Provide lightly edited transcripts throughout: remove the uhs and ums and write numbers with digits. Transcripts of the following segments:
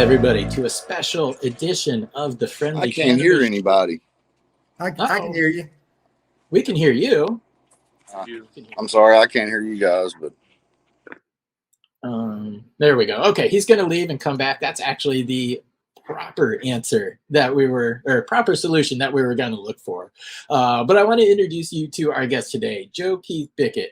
everybody, to a special edition of the Friendly I can't hear anybody. I can hear you. We can hear you. I'm sorry, I can't hear you guys, but there we go. Okay, he's going to leave and come back. That's actually the proper answer that we were, or proper solution that we were going to look for. But I want to introduce you to our guest today, Joe Keith Bickett.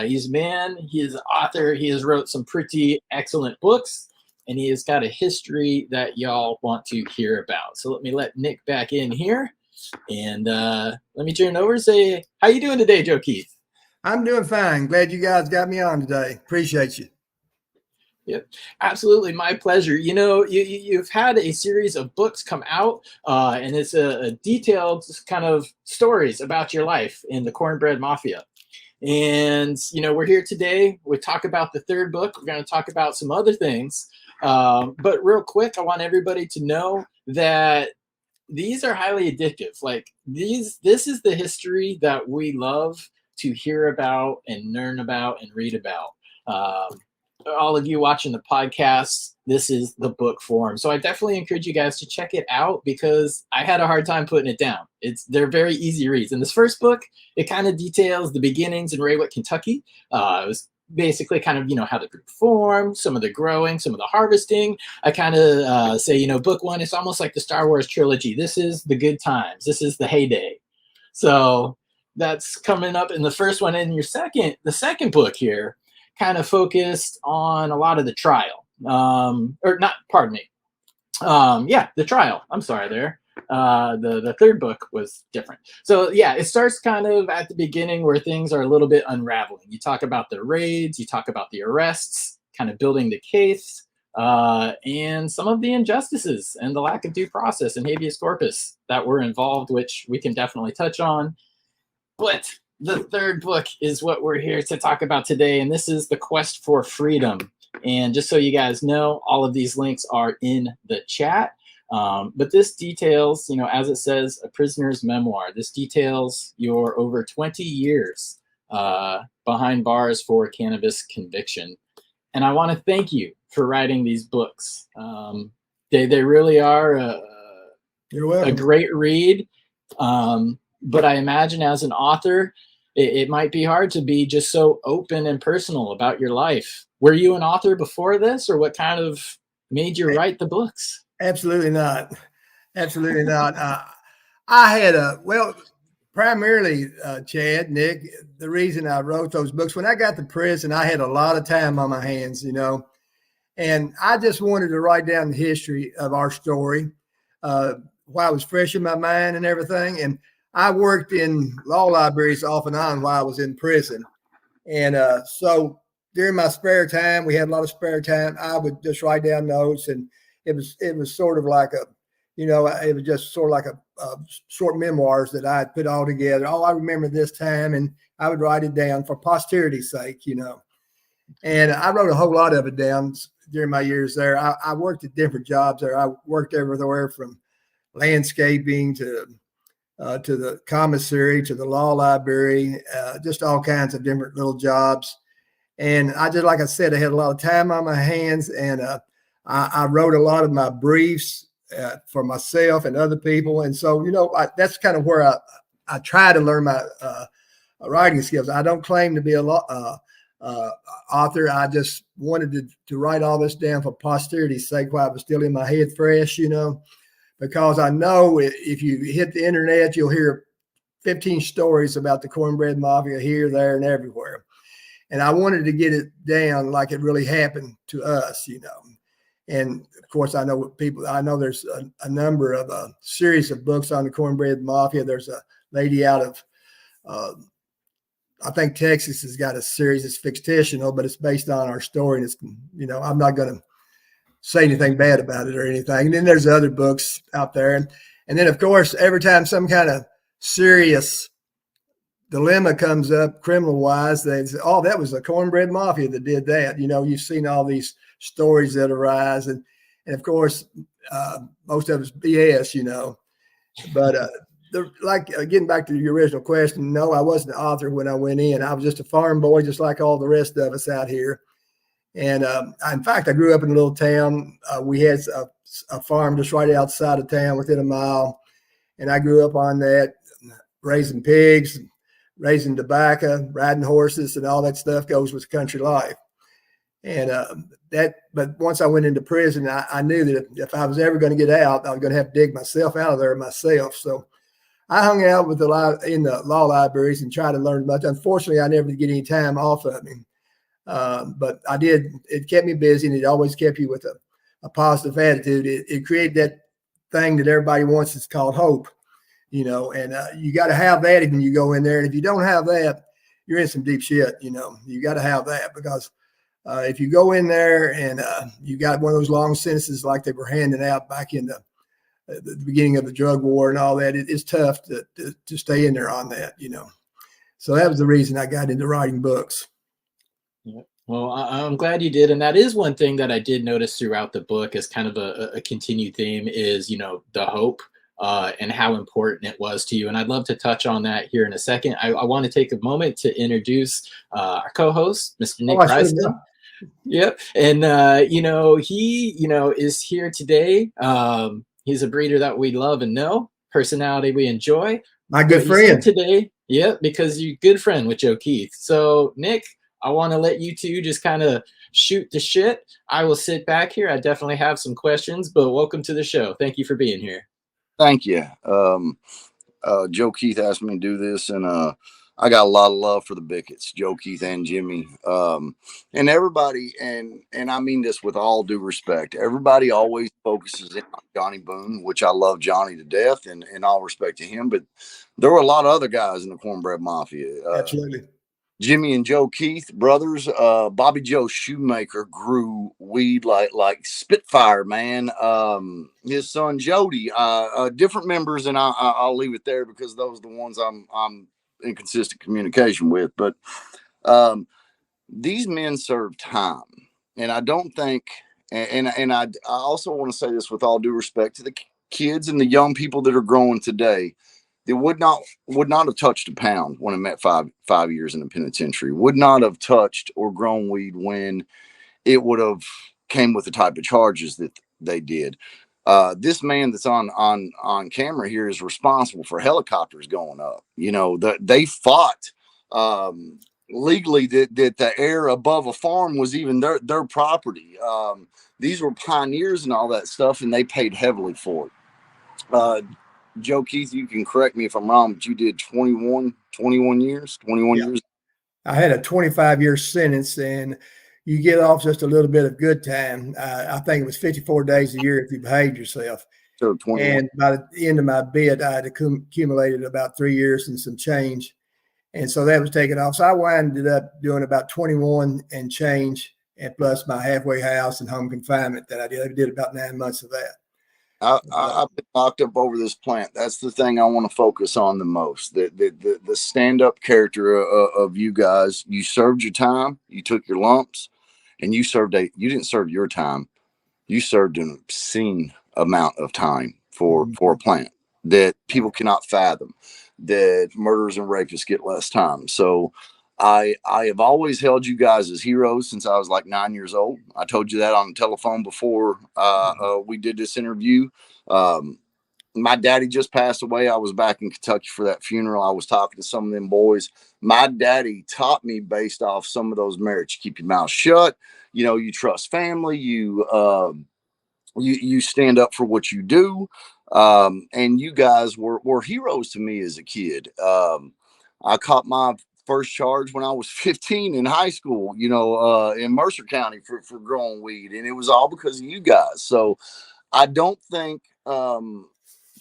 He's a man, he is an author, he has wrote some pretty excellent books, and he has got a history that y'all want to hear about. So let me let Nick back in here, and let me turn it over and say, how you doing today, Joe Keith? I'm doing fine. Glad you guys got me on today. Appreciate you. Yep, absolutely, my pleasure. You know, you've had a series of books come out, and it's a detailed kind of stories about your life in the Cornbread Mafia. And, you know, we're here today. We talk about the third book. We're going to talk about some other things. But real quick, I want everybody to know that these are highly addictive. Like this is the history that we love to hear about and learn about and read about. All of you watching the podcast, this is the book form. So I definitely encourage you guys to check it out because I had a hard time putting it down. They're very easy reads. In this first book, it kind of details the beginnings in Raywood, Kentucky. It was basically kind of, you know, how the group formed, some of the growing, some of the harvesting. I kind of say, you know, book one, it's almost like the Star Wars trilogy. This is the good times. This is the heyday. So that's coming up in the first one. And the second book here kind of focused on a lot of the trial, or not, pardon me. The trial. I'm sorry there. The third book was different. So yeah, it starts kind of at the beginning where things are a little bit unraveling. You talk about the raids, you talk about the arrests, kind of building the case, and some of the injustices and the lack of due process and habeas corpus that were involved, which we can definitely touch on. But the third book is what we're here to talk about today, and this is The Quest for Freedom. And just so you guys know, all of these links are in the chat. But this details, you know, as it says, a prisoner's memoir. This details your over 20 years behind bars for cannabis conviction. And I want to thank you for writing these books. They really are a great read. But I imagine as an author, it might be hard to be just so open and personal about your life. Were you an author before this, or what kind of made you write the books? Absolutely not. Absolutely not. I had primarily, Chad, Nick, the reason I wrote those books, when I got to prison, I had a lot of time on my hands, you know, and I just wanted to write down the history of our story while I was fresh in my mind and everything. And I worked in law libraries off and on while I was in prison. And so during my spare time, we had a lot of spare time. I would just write down notes, and it was sort of like it was just sort of like a short memoirs that I had put all together. Oh, I remember this time, and I would write it down for posterity's sake, you know. And I wrote a whole lot of it down during my years there. I worked at different jobs there. I worked everywhere from landscaping to the commissary, to the law library, just all kinds of different little jobs. And I just, like I said, I had a lot of time on my hands, and I wrote a lot of my briefs for myself and other people. And so, you know, that's kind of where I try to learn my writing skills. I don't claim to be a author. I just wanted to write all this down for posterity's sake while I was still in my head fresh, you know. Because I know if you hit the internet, you'll hear 15 stories about the Cornbread Mafia here, there, and everywhere. And I wanted to get it down like it really happened to us, you know. And of course, I know there's a number of a series of books on the Cornbread Mafia. There's a lady out of, I think Texas has got a series that's fictional, but it's based on our story. And it's, you know, I'm not going to say anything bad about it or anything. And then there's other books out there. And then, of course, every time some kind of serious dilemma comes up criminal-wise, they say, oh, that was the Cornbread Mafia that did that. You know, you've seen all these stories that arise. And of course, most of it's BS, you know. But getting back to your original question, no, I wasn't an author when I went in. I was just a farm boy, just like all the rest of us out here. And in fact, I grew up in a little town. We had a farm just right outside of town within a mile. And I grew up on that, raising pigs, raising tobacco, riding horses, and all that stuff goes with country life. And but once I went into prison, I knew that if I was ever going to get out, I was going to have to dig myself out of there myself. So I hung out with in the law libraries and tried to learn much. Unfortunately, I never did get any time off of me. But I did. It kept me busy, and it always kept you with a positive attitude. It created that thing that everybody wants. It's called hope, you know, and you got to have that when you go in there. And if you don't have that, you're in some deep shit. You know, you got to have that, because if you go in there and you got one of those long sentences like they were handing out back in the beginning of the drug war and all that, it's tough to stay in there on that, you know. So that was the reason I got into writing books. Yeah. Well, I'm glad you did. And that is one thing that I did notice throughout the book as kind of a continued theme is, you know, the hope and how important it was to you. And I'd love to touch on that here in a second. I want to take a moment to introduce our co-host, Mr. Nick Bryson. Yep. And, you know, he, you know, is here today. He's a breeder that we love and know, personality we enjoy. My good friend. Today. Yeah, because you're a good friend with Joe Keith. So, Nick, I want to let you two just kind of shoot the shit. I will sit back here. I definitely have some questions, but welcome to the show. Thank you for being here. Thank you. Joe Keith asked me to do this, and I got a lot of love for the Bicketts, Joe Keith and Jimmy, and everybody. And I mean this with all due respect. Everybody always focuses in on Johnny Boone, which I love Johnny to death, and all respect to him. But there were a lot of other guys in the Cornbread Mafia. Absolutely. Jimmy and Joe Keith, brothers. Bobby Joe Shoemaker grew weed like Spitfire, man. His son Jody, different members, and I'll leave it there because those are the ones I'm in consistent communication with. But these men serve time, and I don't think, and I also want to say this with all due respect to the kids and the young people that are growing today. It would not have touched a pound when I met five years in the penitentiary. Would not have touched or grown weed when it would have came with the type of charges that they did. This man that's on camera here is responsible for helicopters going up. You know, they fought legally that the air above a farm was even their property. These were pioneers and all that stuff, and they paid heavily for it. Joe Keith, you can correct me if I'm wrong, but you did 21 years. I had a 25-year sentence, and you get off just a little bit of good time. I think it was 54 days a year if you behaved yourself. So 21. And by the end of my bid, I had accumulated about 3 years and some change. And so that was taken off. So I winded up doing about 21 and change, and plus my halfway house and home confinement that I did. I did about 9 months of that. I've been locked up over this plant. That's the thing I want to focus on the most. The stand-up character of you guys. You served your time. You took your lumps, and you didn't serve your time. You served an obscene amount of time for a plant that people cannot fathom. That murderers and rapists get less time. So I have always held you guys as heroes since I was like 9 years old. I told you that on the telephone before we did this interview. My daddy just passed away. I was back in Kentucky for that funeral. I was talking to some of them boys. My daddy taught me based off some of those merits. You keep your mouth shut. You know, you trust family. You stand up for what you do. And you guys were heroes to me as a kid. I caught my first charge when I was 15 in high school, you know, in Mercer County for growing weed. And it was all because of you guys. So I don't think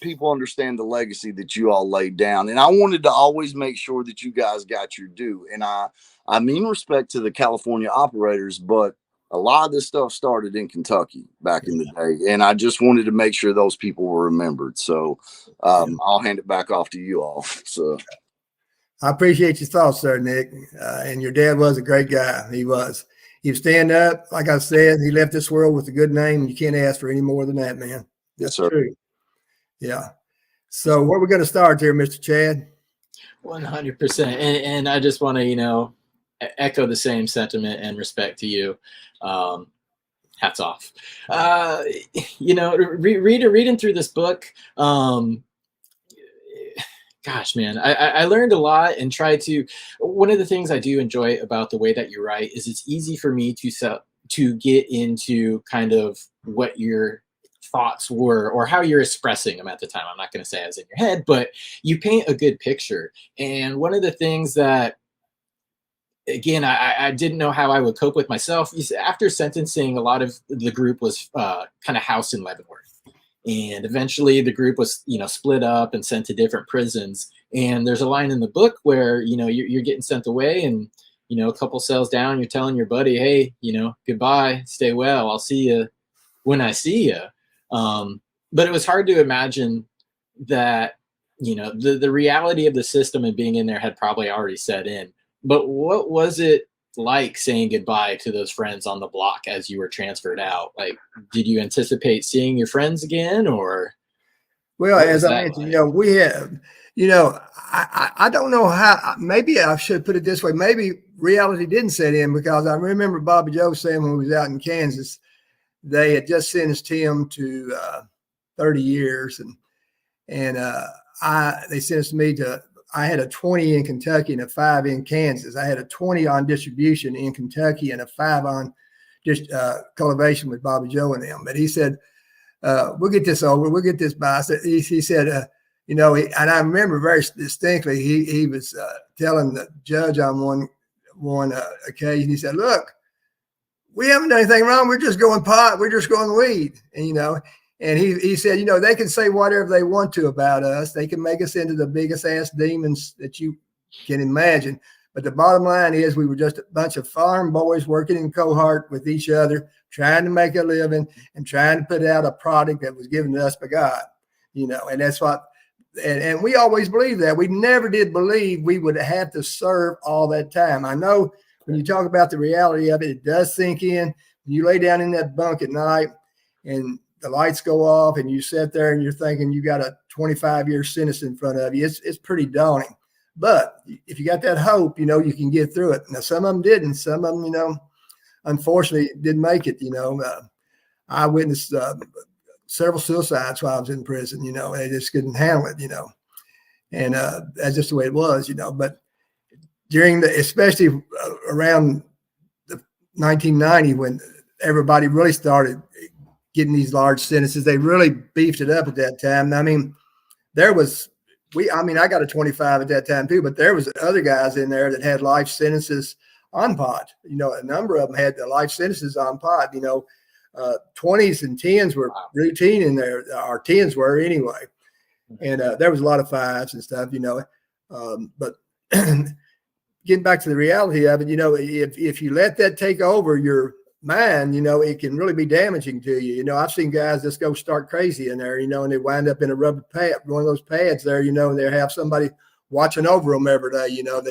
people understand the legacy that you all laid down. And I wanted to always make sure that you guys got your due. And I mean respect to the California operators, but a lot of this stuff started in Kentucky back in the day. And I just wanted to make sure those people were remembered. So I'll hand it back off to you all. So I appreciate your thoughts, sir, Nick. And your dad was a great guy. He was. He stand up. Like I said, he left this world with a good name. You can't ask for any more than that, man. That's true. Yeah. So where are we going to start here, Mr. Chad? 100%. And I just want to, you know, echo the same sentiment and respect to you. Hats off. You know, reading through this book, gosh, man, I learned a lot and try to. One of the things I do enjoy about the way that you write is it's easy for me to get into kind of what your thoughts were or how you're expressing them at the time. I'm not going to say I was in your head, but you paint a good picture. And one of the things that, again, I didn't know how I would cope with myself. After sentencing, a lot of the group was kind of housed in Leavenworth. And eventually the group was, you know, split up and sent to different prisons. And there's a line in the book where, you know, you're getting sent away and, you know, a couple cells down, you're telling your buddy, hey, you know, goodbye, stay well. I'll see you when I see you. But it was hard to imagine that, you know, the reality of the system and being in there had probably already set in. But what was it like saying goodbye to those friends on the block as you were transferred out? Like, did you anticipate seeing your friends again, or? Well, as I mentioned, you know, we have, you know, I don't know how, maybe I should put it this way. Maybe reality didn't set in, because I remember Bobby Joe saying when he was out in Kansas, they had just sentenced him to 30 years. And they sentenced me to, I had a 20 in Kentucky and a 5 in Kansas. I had a 20 on distribution in Kentucky and a 5 on just cultivation with Bobby Joe and them. But he said, we'll get this over. We'll get this by. He said, you know, and I remember very distinctly, he was telling the judge on one occasion, he said, look, we haven't done anything wrong. We're just going pot. We're just going weed. And, you know, and he said, you know, they can say whatever they want to about us. They can make us into the biggest ass demons that you can imagine. But the bottom line is we were just a bunch of farm boys working in cohort with each other, trying to make a living and trying to put out a product that was given to us by God, you know, and that's what, and we always believed that. We never did believe we would have to serve all that time. I know when you talk about the reality of it, it does sink in. When you lay down in that bunk at night and the lights go off and you sit there and you're thinking you got a 25-year sentence in front of you, it's pretty daunting. But if you got that hope, you know, you can get through it. Now, some of them didn't. Some of them, you know, unfortunately didn't make it. You know, I witnessed several suicides while I was in prison, you know, and they just couldn't handle it, you know, and that's just the way it was, you know. But during especially around the 1990, when everybody really started getting these large sentences, they really beefed it up at that time. I mean, I got a 25 at that time too, but there was other guys in there that had life sentences on pot. You know, a number of them had the life sentences on pot. You know, 20s and 10s were routine in there. Our 10s were anyway. And there was a lot of 5s and stuff, you know. But getting back to the reality of it, you know, if you let that take over your mind, you know, it can really be damaging to you. You know, I've seen guys just go start crazy in there, you know, and they wind up in a rubber pad, one of those pads there, you know, and they have somebody watching over them every day. You know,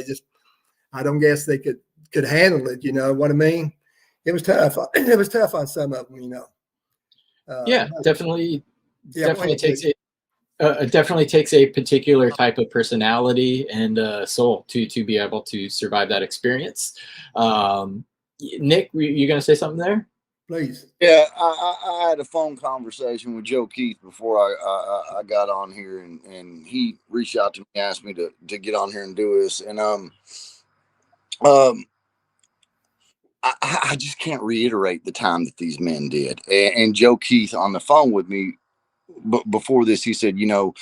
I don't guess they could handle it. You know what I mean? It was tough. It was tough on some of them, you know. Definitely takes a particular type of personality and soul to be able to survive that experience. Nick, you going to say something there? Please. Yeah, I had a phone conversation with Joe Keith before I got on here, and he reached out to me, asked me to get on here and do this, and I just can't reiterate the time that these men did. And Joe Keith on the phone with me before this, he said, you know,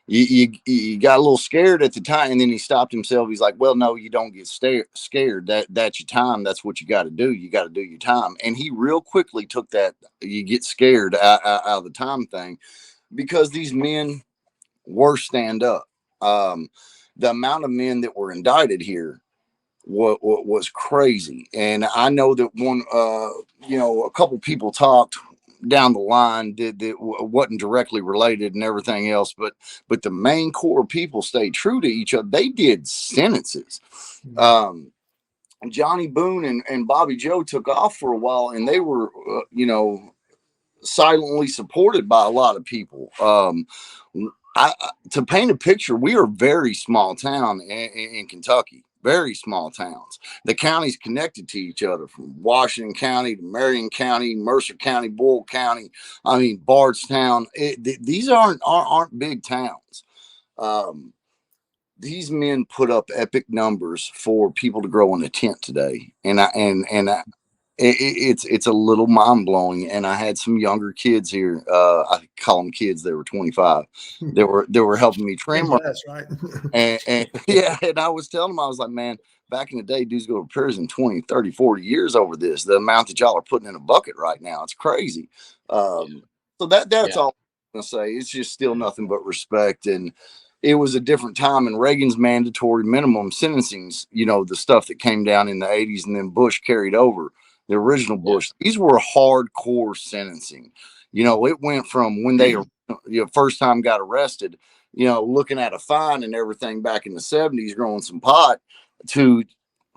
you got a little scared at the time, and then he stopped himself. He's like, well, no, you don't get scared. That's your time. That's what you got to do. You got to do your time. And he real quickly took that you get scared out of the time thing, because these men were stand up. The amount of men that were indicted here was crazy. And I know that you know, a couple people talked down the line that wasn't directly related and everything else, but the main core people stayed true to each other. They did sentences. Johnny Boone and Bobby Joe took off for a while, and they were you know, silently supported by a lot of people. To paint a picture, we are a very small town in Kentucky, very small towns. The counties connected to each other, from Washington County to Marion County, Mercer County, Boyle County. I mean, Bardstown. These aren't big towns. These men put up epic numbers for people to grow in a tent today, it's a little mind blowing. And I had some younger kids here. I call them kids. They were 25. They were helping me train. That's right. and yeah, and I was telling them, I was like, man, back in the day, dudes go to prison 20, 30, 40 years over this. The amount that y'all are putting in a bucket right now, it's crazy. So that's all I'm gonna say. It's just still nothing but respect. And it was a different time, and Reagan's mandatory minimum sentencings, the stuff that came down in the 80s and then Bush carried over, the original Bush, these were hardcore sentencing. It went from when they first time got arrested, looking at a fine and everything back in the 70s, growing some pot, to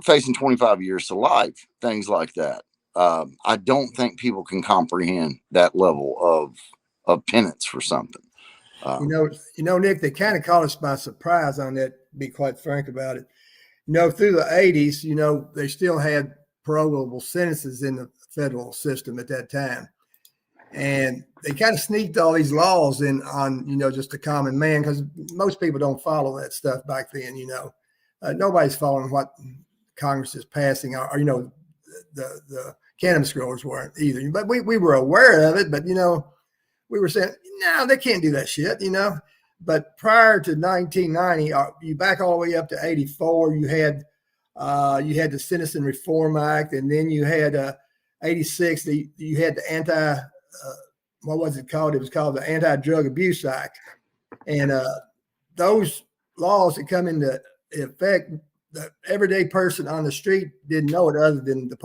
facing 25 years to life, things like that. I don't think people can comprehend that level of penance for something. Nick, they kind of caught us by surprise on that, to be quite frank about it. Through the 80s, they still had prorogable sentences in the federal system at that time. And they kind of sneaked all these laws in on, just the common man, because most people don't follow that stuff back then. Nobody's following what Congress is passing, or the cannabis growers weren't either. But we were aware of it, but, we were saying, no, they can't do that shit, But prior to 1990, you back all the way up to 84, you had the Sentencing Reform Act, and then you had 86. You had the what was it called? It was called the Anti-Drug Abuse Act, and those laws that come into effect, the everyday person on the street didn't know it, other than the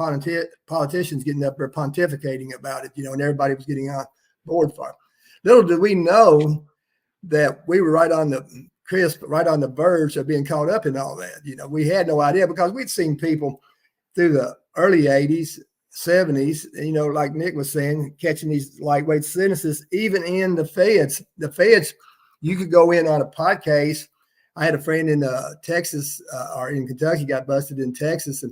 politicians getting up there pontificating about it, and everybody was getting on board for it. Little did we know that we were right on the crisp, right on the verge of being caught up in all that. We had no idea, because we'd seen people through the early 80s, 70s, like Nick was saying, catching these lightweight sentences, even in the feds. The feds, you could go in on a pot case. I had a friend in Texas or in Kentucky, got busted in Texas,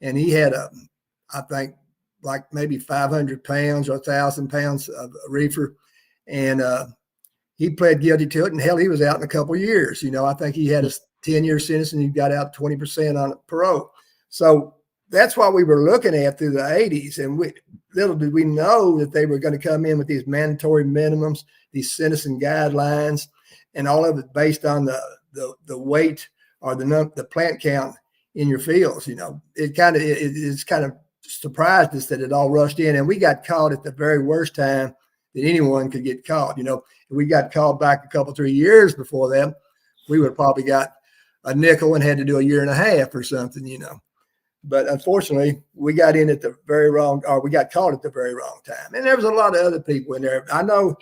and he had I think like maybe 500 pounds or 1,000 pounds of reefer. And he pled guilty to it, and hell, he was out in a couple of years. I think he had a 10-year sentence, and he got out 20% on parole. So that's what we were looking at through the 80s. And little did we know that they were going to come in with these mandatory minimums, these sentencing guidelines, and all of it based on the weight or the plant count in your fields. It's kind of surprised us that it all rushed in, and we got caught at the very worst time that anyone could get caught. If we got caught back a couple, 3 years before that, we would have probably got a nickel and had to do a year and a half or something, But unfortunately, we got in at the very wrong, or we got caught at the very wrong time. And there was a lot of other people in there. I know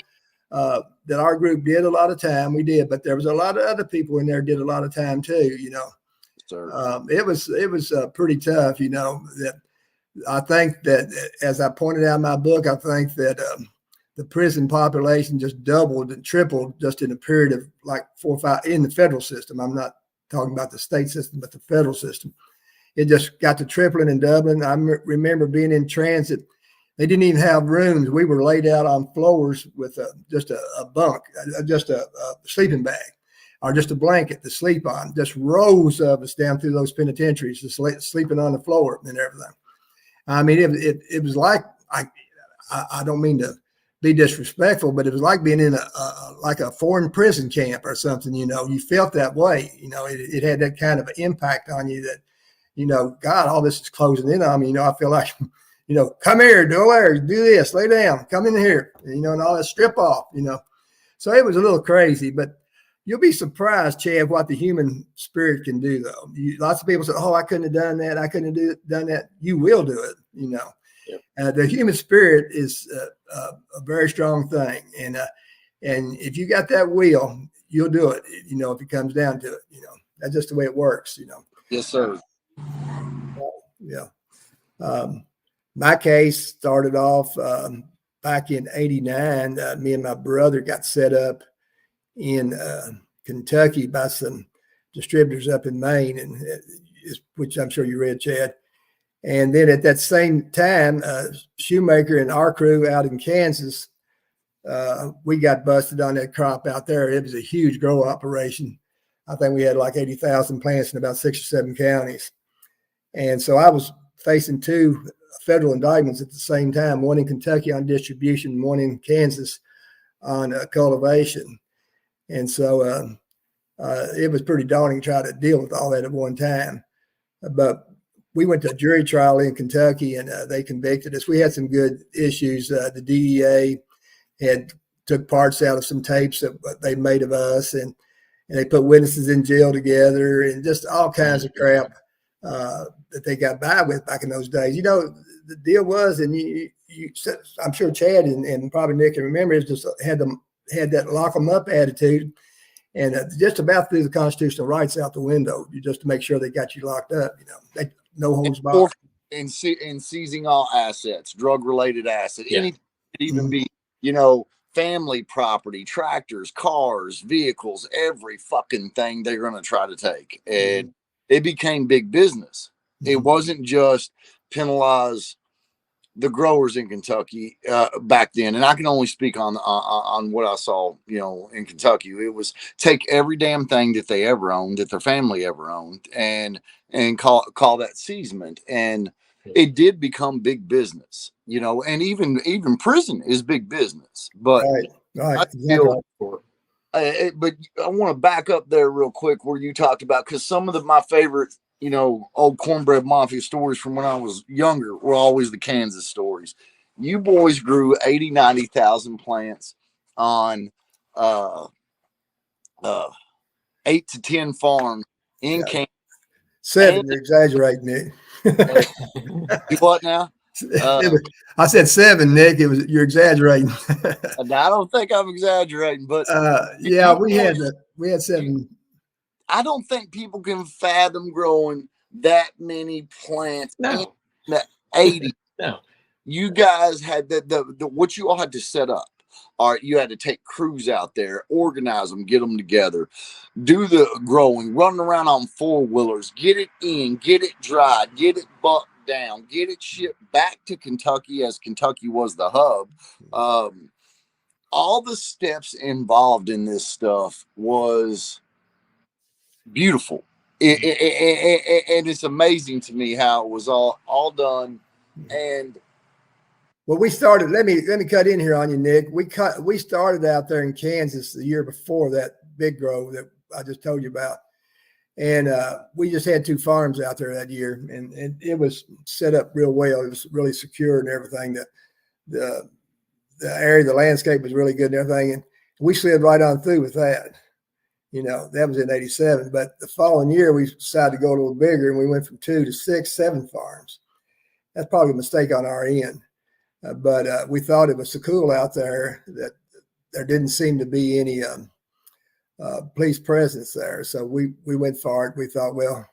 that our group did a lot of time. We did, but there was a lot of other people in there did a lot of time too. It was pretty tough. That I think that, as I pointed out in my book, I think that the prison population just doubled and tripled just in a period of like 4 or 5 in the federal system. I'm not talking about the state system, but the federal system. It just got to tripling and doubling. I remember being in transit. They didn't even have rooms. We were laid out on floors with just a bunk, just a sleeping bag, or just a blanket to sleep on. Just rows of us down through those penitentiaries, just sleeping on the floor and everything. I mean, it was like, I don't mean to be disrespectful, but it was like being in a foreign prison camp or something. You felt that way. It had that kind of impact on you that, God, all this is closing in on me. I feel like, come here, do this, lay down, come in here, and all that, strip off, So it was a little crazy, but you'll be surprised, Chad, what the human spirit can do, though. Lots of people say, oh, I couldn't have done that. I couldn't have done that. You will do it, Yep. The human spirit is a very strong thing. And if you got that will, you'll do it, if it comes down to it, That's just the way it works, Yes, sir. Yeah. My case started off back in 89. Me and my brother got set up in Kentucky by some distributors up in Maine. And which I'm sure you read, Chad. And then at that same time, Shoemaker and our crew out in Kansas, we got busted on that crop out there. It was a huge grow operation. I think we had like 80,000 plants in about 6 or 7 counties. And so I was facing 2 federal indictments at the same time, one in Kentucky on distribution, one in Kansas on cultivation. And so it was pretty daunting to try to deal with all that at one time. But we went to a jury trial in Kentucky, and they convicted us. We had some good issues. The DEA had took parts out of some tapes that they made of us, and they put witnesses in jail together, and just all kinds of crap that they got by with back in those days. You know, the deal was, and I'm sure Chad and probably Nick can remember, is just had that lock them up attitude, and just about threw the constitutional rights out the window, just to make sure they got you locked up. You know, they no holds barred. And seizing all assets, drug related assets, Yeah. anything could even be, you know, family property, tractors, cars, vehicles, every fucking thing they're going to try to take. And it became big business. It wasn't just penalize the growers in Kentucky back then. And I can only speak on what I saw, you know, in Kentucky. It was take every damn thing that they ever owned, that their family ever owned, and call that seizement. And it did become big business, you know, and even prison is big business. But right. I feel, but I want to back up there real quick where you talked about, because some of my favorite, you know, old Cornbread Mafia stories from when I was younger were always the Kansas stories. You boys grew 80, 90,000 plants on 8 to 10 farms in Kansas. 7, you're exaggerating, Nick. What now? I said 7, Nick. You're exaggerating. I don't think I'm exaggerating, but yeah, we had 7. I don't think people can fathom growing that many plants. No. 80. No. You guys had the what you all had to set up. All right, you had to take crews out there, organize them, get them together, do the growing, running around on 4-wheelers, get it in, get it dried, get it bucked down, get it shipped back to Kentucky, as Kentucky was the hub. All the steps involved in this stuff was beautiful. And it's amazing to me how it was all done. And well, we started. Let me cut in here on you, Nick. We started out there in Kansas the year before that big grow that I just told you about, and we just had 2 farms out there that year, and it was set up real well. It was really secure and everything. The area, the landscape was really good and everything, and we slid right on through with that. You know, that was in '87. But the following year, we decided to go a little bigger, and we went from 2 to 6, 7 farms. That's probably a mistake on our end. But we thought it was so cool out there that there didn't seem to be any police presence there. So we went for it. We thought, well,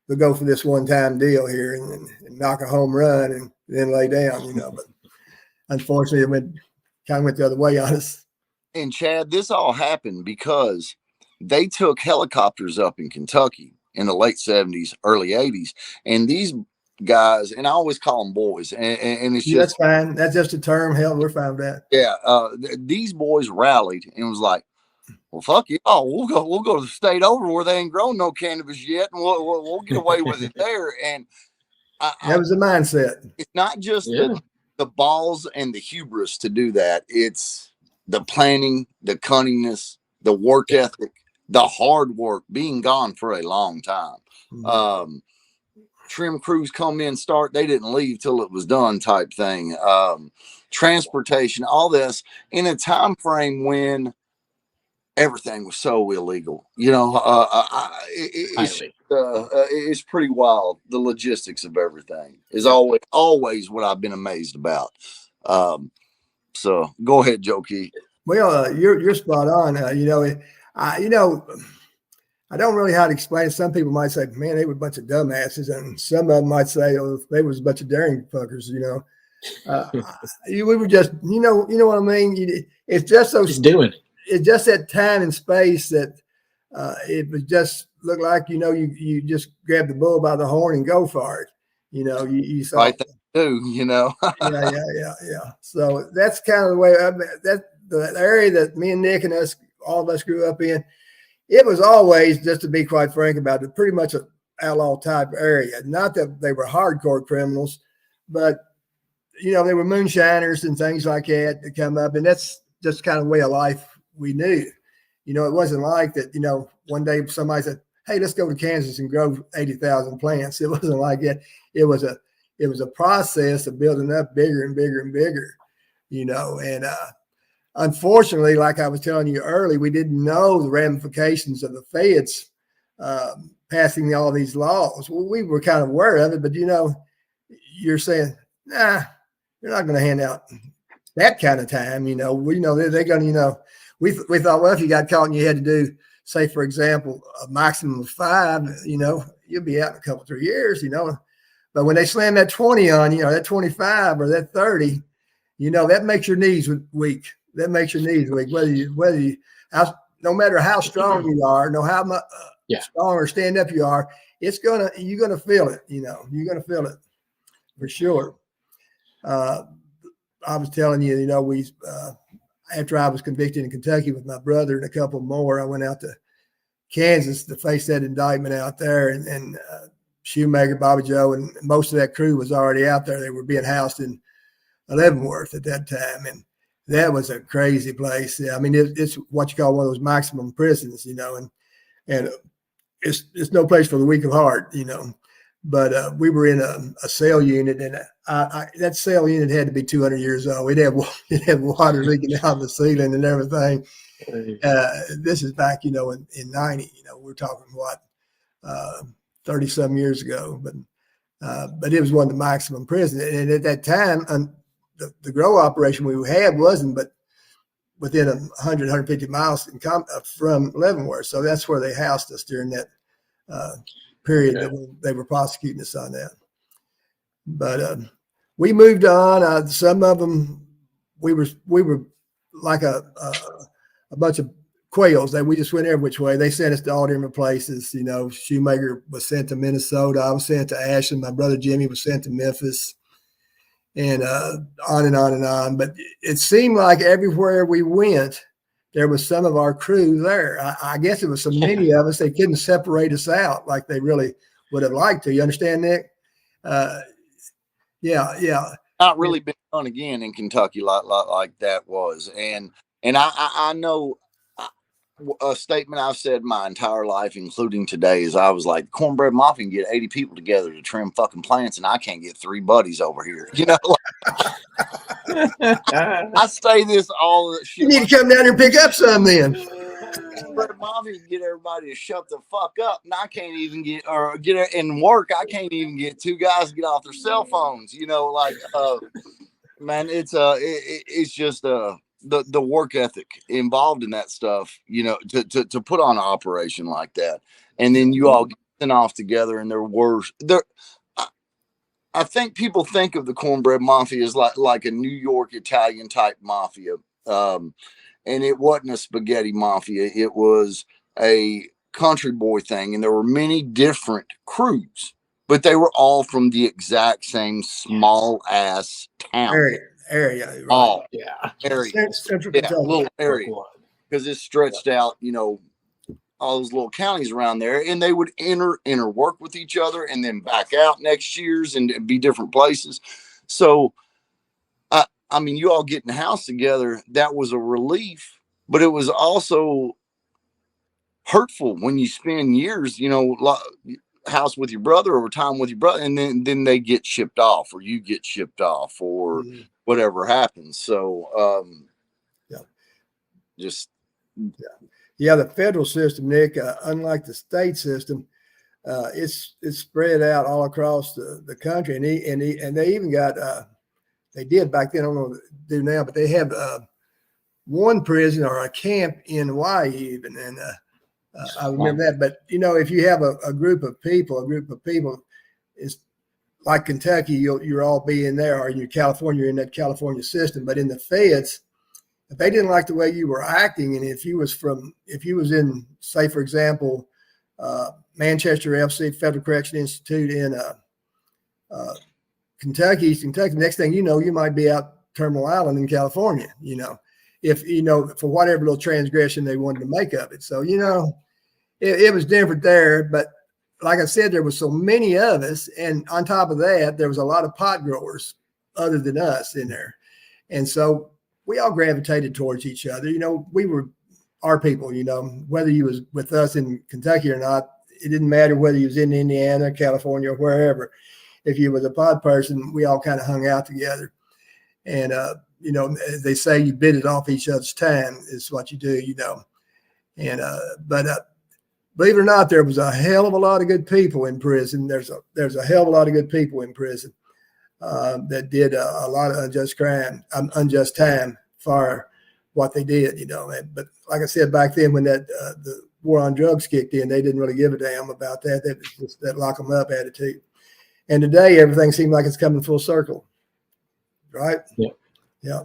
we'll go for this one-time deal here and knock a home run and then lay down, you know. But unfortunately, it kind of went the other way on us. And Chad, this all happened because they took helicopters up in Kentucky in the late 70s, early 80s. And these guys, and I always call them boys, and it's just, that's fine. That's just a term. Hell, we're fine with that. Yeah, these boys rallied and was like, "Well, fuck you! Oh, we'll go to the state over where they ain't grown no cannabis yet, and we'll get away with it there." And that was the mindset. It's not just the balls and the hubris to do that. It's the planning, the cunningness, the work ethic, the hard work, being gone for a long time. Trim crews come in, start, they didn't leave till it was done type thing. Transportation, all this in a time frame when everything was so illegal. You know, it's pretty wild. The logistics of everything is always what I've been amazed about. So go ahead, Joe Keith. Well, you're spot on. I don't really know how to explain it. Some people might say, man, they were a bunch of dumbasses. And some of them might say, oh, they was a bunch of daring fuckers, you know. We were just, you know what I mean? It's just those just doing. It's just that time and space that it was just looked like, you just grab the bull by the horn and go for it. You saw. Right thing to do, Yeah. So that's kind of the way the area that me and Nick and all of us grew up in. It was always, just to be quite frank about it, pretty much an outlaw type area. Not that they were hardcore criminals, but they were moonshiners and things like that that come up, and that's just kind of the way of life we knew. It wasn't like that. One day somebody said, "Hey, let's go to Kansas and grow 80,000 plants." It wasn't like that. It was a process of building up bigger and bigger and bigger. And unfortunately, like I was telling you early, we didn't know the ramifications of the feds passing all these laws. Well, we were kind of aware of it, but you're saying, nah, you're not going to hand out that kind of time. We know they're going to, we thought, well, if you got caught and you had to do, say, for example, a maximum of 5, you'll be out in a couple, 3 years, But when they slam that 20 on you, that 25 or that 30, that makes your knees weak. That makes your knees weak. No matter how strong you are, how much strong or stand up you are, you're gonna feel it. You're gonna feel it for sure. I was telling you, we after I was convicted in Kentucky with my brother and a couple more, I went out to Kansas to face that indictment out there, and Shoemaker, Bobby Joe, and most of that crew was already out there. They were being housed in Leavenworth at that time, and that was a crazy place. I mean, it's what you call one of those maximum prisons, and it's no place for the weak of heart, But we were in a cell unit, and that cell unit had to be 200 years old. It had water leaking out of the ceiling and everything. This is back, in 90. We're talking 30 some years ago, but it was one of the maximum prisons. And at that time, the grow operation we had wasn't but within 100, 150 miles from Leavenworth. So that's where they housed us during that period that they were prosecuting us on that. But we moved on. Some of them, we were like a bunch of quails that we just went every which way. They sent us to all different places. Shoemaker was sent to Minnesota. I was sent to Ashland. My brother Jimmy was sent to Memphis. And on and on and on. But it seemed like everywhere we went, there was some of our crew there. I guess it was so many of us, they couldn't separate us out like they really would have liked to. You understand, Nick? Yeah. Not really been done again in Kentucky like that was. And I know a statement I've said my entire life, including today, is I was like, Cornbread Mafia can get 80 people together to trim fucking plants, and I can't get 3 buddies over here. I say this all the shit. You need to come down here and pick up some then. Cornbread Mafia can get everybody to shut the fuck up, and I can't even get in work. I can't even get 2 guys to get off their cell phones. Man, it's just the work ethic involved in that stuff, to put on an operation like that. And then you all get sent off together, and I think people think of the Cornbread Mafia as like a New York Italian type mafia. And it wasn't a spaghetti mafia. It was a country boy thing. And there were many different crews, but they were all from the exact same small ass town. Area, right? Oh, yeah. Area. Central Little area. Because it stretched out, all those little counties around there, and they would interwork with each other and then back out next year's and be different places. So, I mean, you all getting house together, that was a relief, but it was also hurtful when you spend years, house with your brother or time with your brother, and then they get shipped off, or you get shipped off, or whatever happens. So, the federal system, Nick, unlike the state system, it's spread out all across the country, and they even got they did back then. I don't know what they do now, but they have one prison or a camp in Hawaii even, and I remember that. But if you have a group of people, it's like Kentucky, you're all be in there, or in California, you're in that California system. But in the feds, if they didn't like the way you were acting, and if you was in, say, for example, Manchester FC, Federal Correction Institute in Kentucky, East Kentucky. Next thing you know, you might be out Terminal Island in California, if, for whatever little transgression they wanted to make of it. So, it was different there. But like I said, there was so many of us. And on top of that, there was a lot of pot growers other than us in there. And so we all gravitated towards each other. We were our people, whether you was with us in Kentucky or not, it didn't matter whether you was in Indiana, California, or wherever. If you was a pod person, we all kind of hung out together. And, as they say, you bid it off each other's time is what you do, And, but believe it or not, there was a hell of a lot of good people in prison. There's a hell of a lot of good people in prison that did a lot of unjust time for what they did, But like I said, back then when the war on drugs kicked in, they didn't really give a damn about that. That was just that lock them up attitude. And today, everything seems like it's coming full circle, right? Yeah.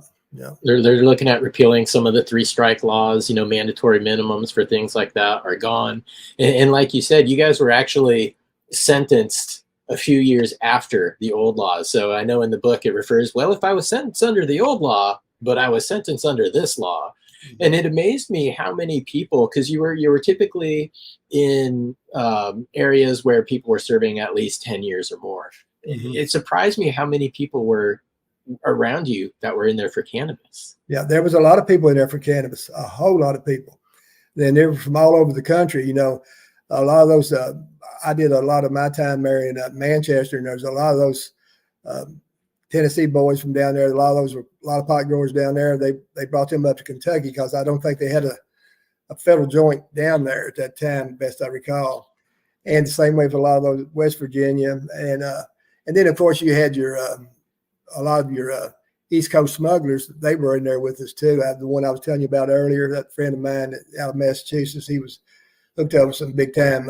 They're looking at repealing some of the 3-strike laws. Mandatory minimums for things like that are gone. And like you said, you guys were actually sentenced a few years after the old laws. So I know in the book it refers, well, if I was sentenced under the old law, but I was sentenced under this law. And it amazed me how many people, because you were typically in areas where people were serving at least 10 years or more. Mm-hmm. It surprised me how many people were around you that were in there for cannabis. Yeah, there was a lot of people in there for cannabis, a whole lot of people. Then they were from all over the country. A lot of those, I did a lot of my time there in Manchester, and there's a lot of those Tennessee boys from down there. A lot of pot growers down there. They brought them up to Kentucky because I don't think they had a federal joint down there at that time, best I recall. And the same way for a lot of those West Virginia, and then of course you had your a lot of your East Coast smugglers. They were in there with us too. The one I was telling you about earlier, that friend of mine out of Massachusetts, he was hooked up with some big time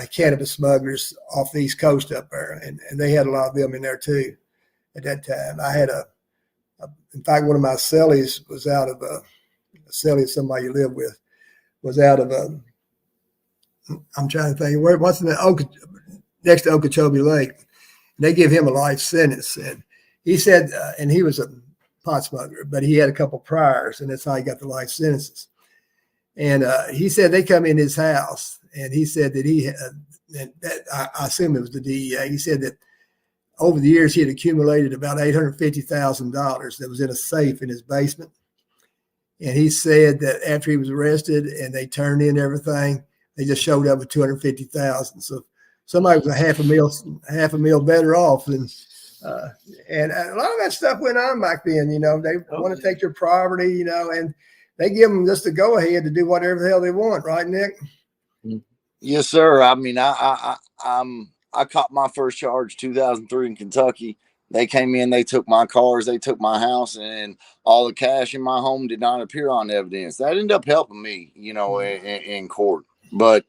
cannabis smugglers off the East Coast up there, and they had a lot of them in there too. At that time, I had in fact, one of my cellies was out of a cellie, somebody you live with, was out of I'm trying to think what's in the next to Okeechobee Lake. And they give him a life sentence, and he said, and he was a pot smuggler, but he had a couple priors, and that's how he got the life sentences. And he said they come in his house, and he said that I assume it was the DEA. He said that over the years, he had accumulated about $850,000 that was in a safe in his basement. And he said that after he was arrested and they turned in everything, they just showed up with $250,000. So somebody was a half a meal better off. And a lot of that stuff went on back then. They want to take your property, and they give them just a go ahead to do whatever the hell they want, right, Nick? Yes, sir. I mean, I caught my first charge 2003 in Kentucky. They came in, they took my cars, they took my house, and all the cash in my home did not appear on evidence. That ended up helping me, in court. But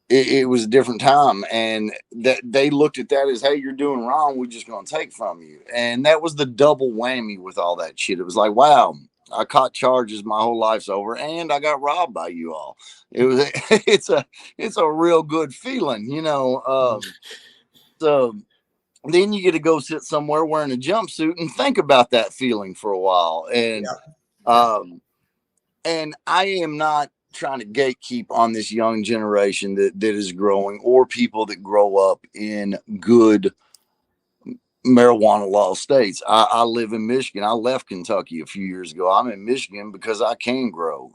it was a different time, and that they looked at that as, hey, you're doing wrong, we're just going to take from you. And that was the double whammy with all that shit. It was like, wow, I caught charges, my whole life's over, and I got robbed by you all. It's a real good feeling, So then you get to go sit somewhere wearing a jumpsuit and think about that feeling for a while. And and I am not trying to gatekeep on this young generation that is growing, or people that grow up in good marijuana law states. I live in Michigan. I left Kentucky a few years ago. I'm in Michigan because I can grow.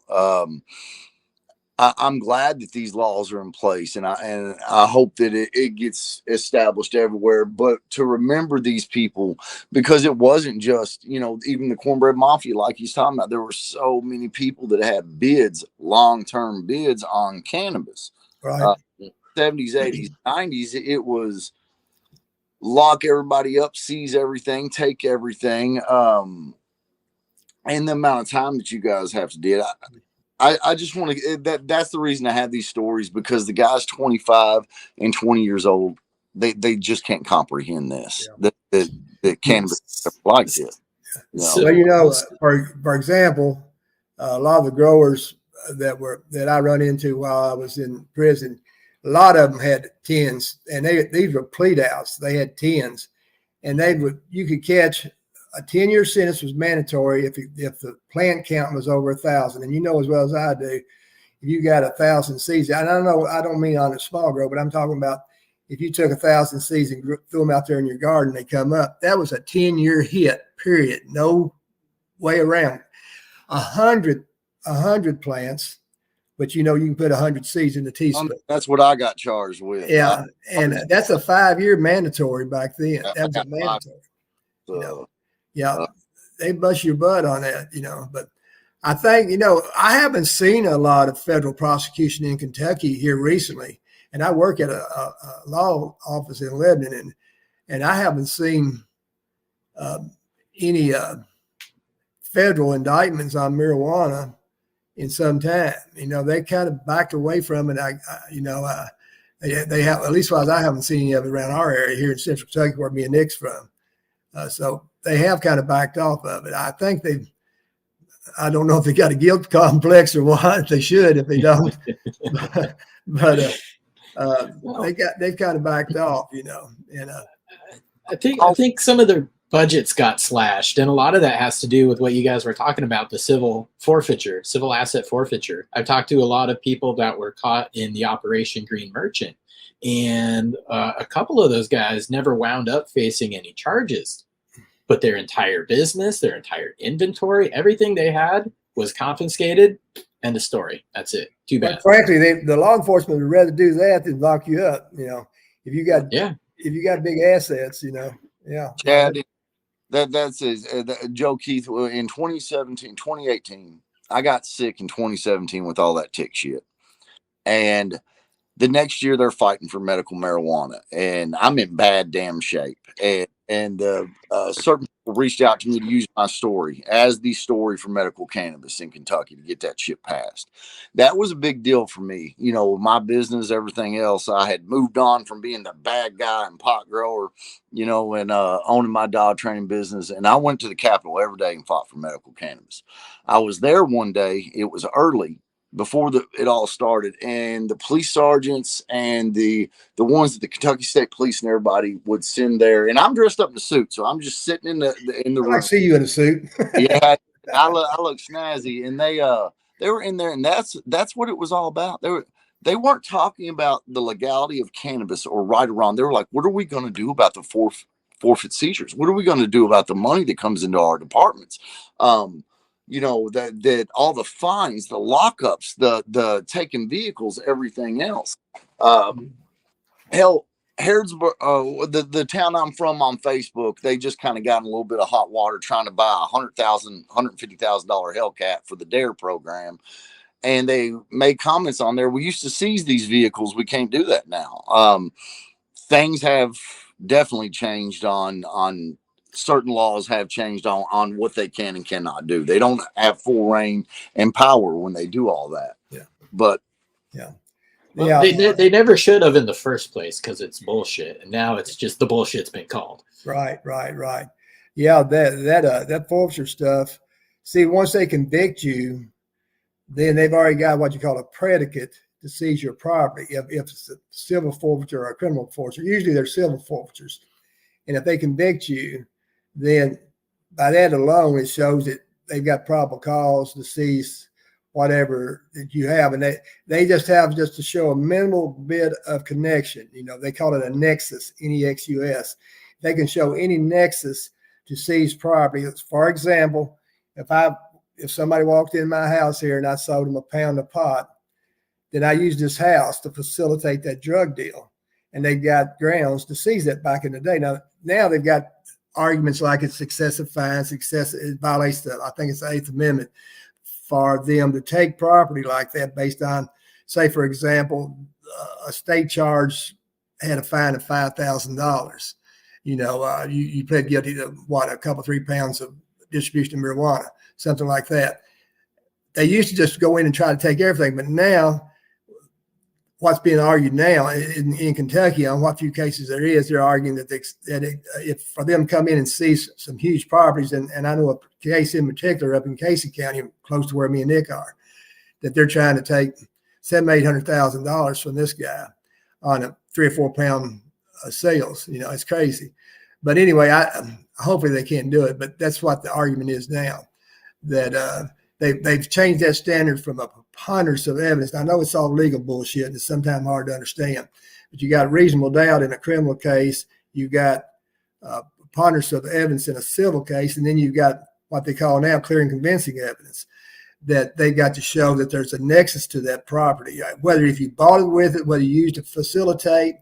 I'm glad that these laws are in place, and I hope that it gets established everywhere. But to remember these people, because it wasn't just, even the Cornbread Mafia, like he's talking about, there were so many people that had bids, long-term bids on cannabis. Right. 70s, 80s, 90s, it was lock everybody up, seize everything, take everything. And the amount of time that you guys have to do. I just want to, that's the reason I have these stories, because the guys 25 and 20 years old, they just can't comprehend this, that cannabis like this. For example, a lot of the growers that I run into while I was in prison, a lot of them had 10s, and these were plead outs. They had 10s, and you could catch a 10-year sentence was mandatory if the plant count was over 1,000. And you know as well as I do, if you got 1,000 seeds, and I don't mean on a small grow, but I'm talking about if you took 1,000 seeds and threw them out there in your garden, they come up. That was a 10-year hit. Period. No way around. 100 plants, but you can put 100 seeds in the teaspoon. That's what I got charged with. Yeah, and that's a 5-year mandatory back then. That was a mandatory. Yeah, they bust your butt on that, But I think I haven't seen a lot of federal prosecution in Kentucky here recently, and I work at a law office in Lebanon, and I haven't seen any federal indictments on marijuana in some time. They kind of backed away from it. They have, at least as far as I haven't seen any of it around our area here in Central Kentucky, where me and Nick's from. So they have kind of backed off of it. I think I don't know if they got a guilt complex or what. They should if they don't. but they've kind of backed off, And I think some of their budgets got slashed, and a lot of that has to do with what you guys were talking about, the civil asset forfeiture. I've talked to a lot of people that were caught in the Operation Green Merchant, and a couple of those guys never wound up facing any charges, but their entire business, their entire inventory, everything they had was confiscated. End of story. That's it. Too bad. But frankly, the law enforcement would rather do that than lock you up. If you got big assets, yeah. Chad, that's Joe Keith in 2018. I got sick in 2017 with all that tick shit, and the next year they're fighting for medical marijuana, and I'm in bad damn shape. And certain people reached out to me to use my story as the story for medical cannabis in Kentucky to get that shit passed. That was a big deal for me. My business, everything else. I had moved on from being the bad guy and pot grower, and owning my dog training business. And I went to the Capitol every day and fought for medical cannabis. I was there one day. It was early, before it all started, and the police sergeants and the ones that the Kentucky State Police and everybody would send there, and I'm dressed up in a suit, so I'm just sitting in the room. I see you in a suit. Yeah, I look snazzy, and they were in there, and that's what it was all about. They weren't talking about the legality of cannabis or right or wrong. They were like, what are we going to do about the forfeit seizures? What are we going to do about the money that comes into our departments? That all the fines, the lockups, the taking vehicles, everything else. Hell, Harrodsburg, the town I'm from on Facebook, they just kind of got in a little bit of hot water trying to buy $150,000 Hellcat for the DARE program. And they made comments on there. We used to seize these vehicles. We can't do that now. Things have definitely changed on certain laws have changed on what they can and cannot do. They don't have full reign and power when they do all that. Yeah. But yeah. Well, they never should have in the first place, because it's bullshit. And now it's just the bullshit's been called. Right. Yeah, that forfeiture stuff. See, once they convict you, then they've already got what you call a predicate to seize your property. If it's a civil forfeiture or a criminal forfeiture, usually they're civil forfeitures. And if they convict you, then by that alone, it shows that they've got probable cause to seize whatever that you have. And they just to show a minimal bit of connection. They call it a nexus, Nexus. They can show any nexus to seize property. For example, if somebody walked in my house here and I sold them a pound of pot, then I used this house to facilitate that drug deal. And they got grounds to seize that back in the day. Now they've got arguments like it's excessive fines, it violates I think it's the 8th Amendment for them to take property like that based on, say, for example, a state charge had a fine of $5,000. You pled guilty to a couple, 3 pounds of distribution of marijuana, something like that. They used to just go in and try to take everything, but now what's being argued now in Kentucky on what few cases there is, they're arguing that if for them to come in and seize some huge properties, and I know a case in particular up in Casey County, close to where me and Nick are, that they're trying to take $700,000-800,000 from this guy on a 3 or 4 pound sales. You know, it's crazy. But anyway, hopefully they can't do it. But that's what the argument is now, that they've changed that standard from a preponderance of evidence. I know it's all legal bullshit, and it's sometimes hard to understand. But you got reasonable doubt in a criminal case. You got preponderance of evidence in a civil case, and then you've got what they call now clear and convincing evidence, that they got to show that there's a nexus to that property. Whether if you bought it with it, whether you used it to facilitate,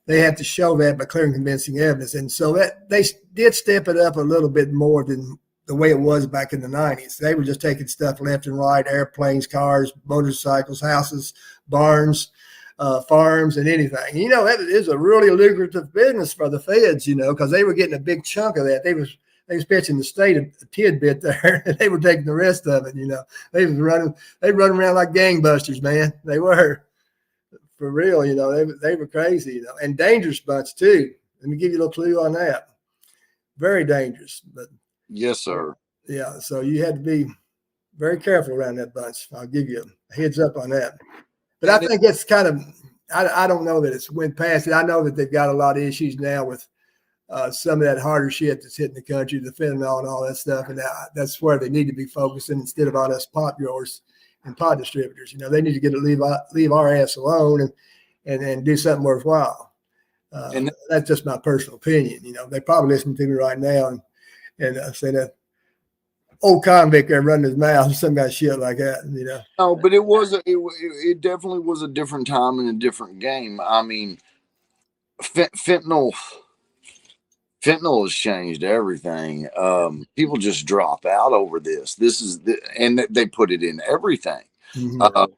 they have to show that by clear and convincing evidence. And so that they did step it up a little bit more than the way it was back in the 90s. They were just taking stuff left and right, airplanes, cars, motorcycles, houses, barns, farms, and anything. You know, that is a really lucrative business for the feds, you know, because they were getting a big chunk of that. They was pitching the state a tidbit there, and they were taking the rest of it, you know. They run around like gangbusters, man. They were. For real, you know, they were crazy, you know, and dangerous bunch too. Let me give you a little clue on that. Very dangerous, but yes, sir. Yeah, so you had to be very careful around that bunch. I'll give you a heads up on that. But I think it's kind of, I don't know that it's went past it. I know that they've got a lot of issues now with some of that harder shit that's hitting the country, the fentanyl and all that stuff, and that's where they need to be focusing instead of on us pot growers and pot distributors. You know, they need to get to leave our ass alone and do something worthwhile. And that's just my personal opinion. You know, they probably listen to me right now and say that old convict there running his mouth or some kind of shit like that. You know. No, but it definitely was a different time and a different game. I mean, fentanyl has changed everything. People just drop out over this. And they put it in everything. Mm-hmm.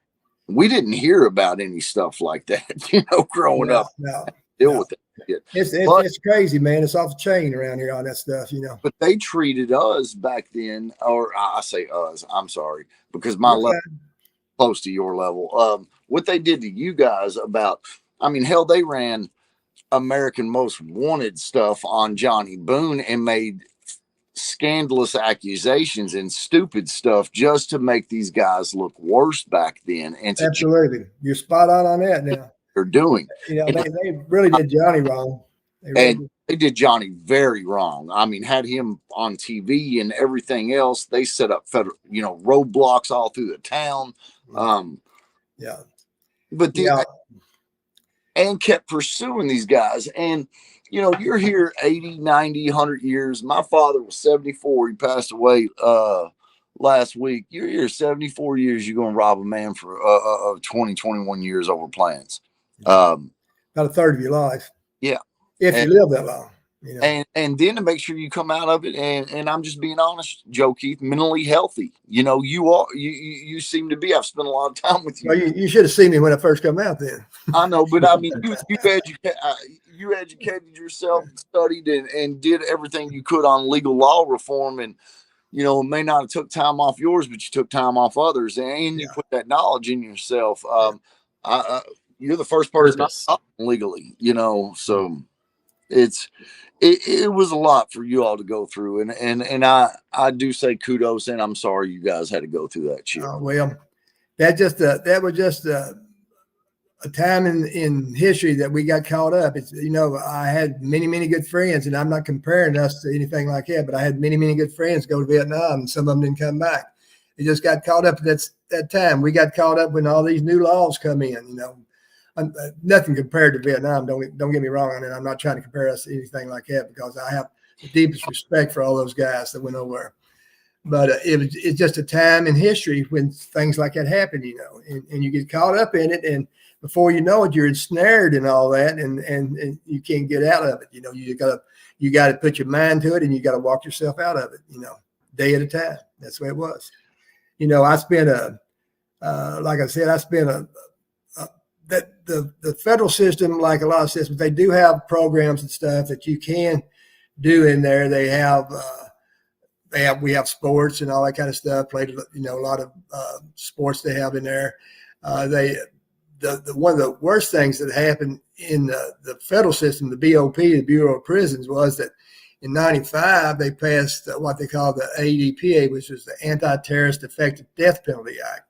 We didn't hear about any stuff like that, you know, growing up. Deal with it. It's crazy, man. It's off the chain around here, all that stuff, you know. But they treated us back then, or I say us, I'm sorry, because my level close to your level. What they did to you guys hell, they ran American Most Wanted stuff on Johnny Boone and made scandalous accusations and stupid stuff just to make these guys look worse back then. And absolutely, you're spot on that now. They're doing, you know, they really did Johnny wrong. They did Johnny very wrong. I mean, had him on TV and everything else. They set up federal, you know, roadblocks all through the town. And kept pursuing these guys. And, you know, you're here 80, 90, 100 years. My father was 74. He passed away last week. You're here 74 years. You're going to rob a man for 20, 21 years over plans. About a third of your life. Yeah. If you live that long. You know? And then to make sure you come out of it, and I'm just being honest, Joe Keith, mentally healthy. You know, you seem to be. I've spent a lot of time with you. Well, you should have seen me when I first come out then. I know, but I mean, you educated yourself, studied, and did everything you could on legal law reform, and you know, it may not have took time off yours, but you took time off others, and you put that knowledge in yourself. You're the first person legally, you know, so it was a lot for you all to go through, and I do say kudos, and I'm sorry you guys had to go through that shit. Well, that was just a time in history that we got caught up. It's, you know, I had many good friends, and I'm not comparing us to anything like that, but I had many good friends go to Vietnam, and some of them didn't come back. They just got caught up at that time. We got caught up when all these new laws come in, you know. Nothing compared to Vietnam. Don't get me wrong on it. I'm not trying to compare us to anything like that, because I have the deepest respect for all those guys that went over. But it's just a time in history when things like that happen, you know, and you get caught up in it, and before you know it, you're ensnared in all that, and you can't get out of it. You know, you got to put your mind to it, and you got to walk yourself out of it, you know, day at a time. That's the way it was. You know, I spent the federal system, like a lot of systems, they do have programs and stuff that you can do in there. We have sports and all that kind of stuff. Played, you know, a lot of sports they have in there. One of the worst things that happened in the federal system, the BOP, the Bureau of Prisons, was that in '95 they passed what they call the ADPA, which was the Anti-Terrorist Effective Death Penalty Act.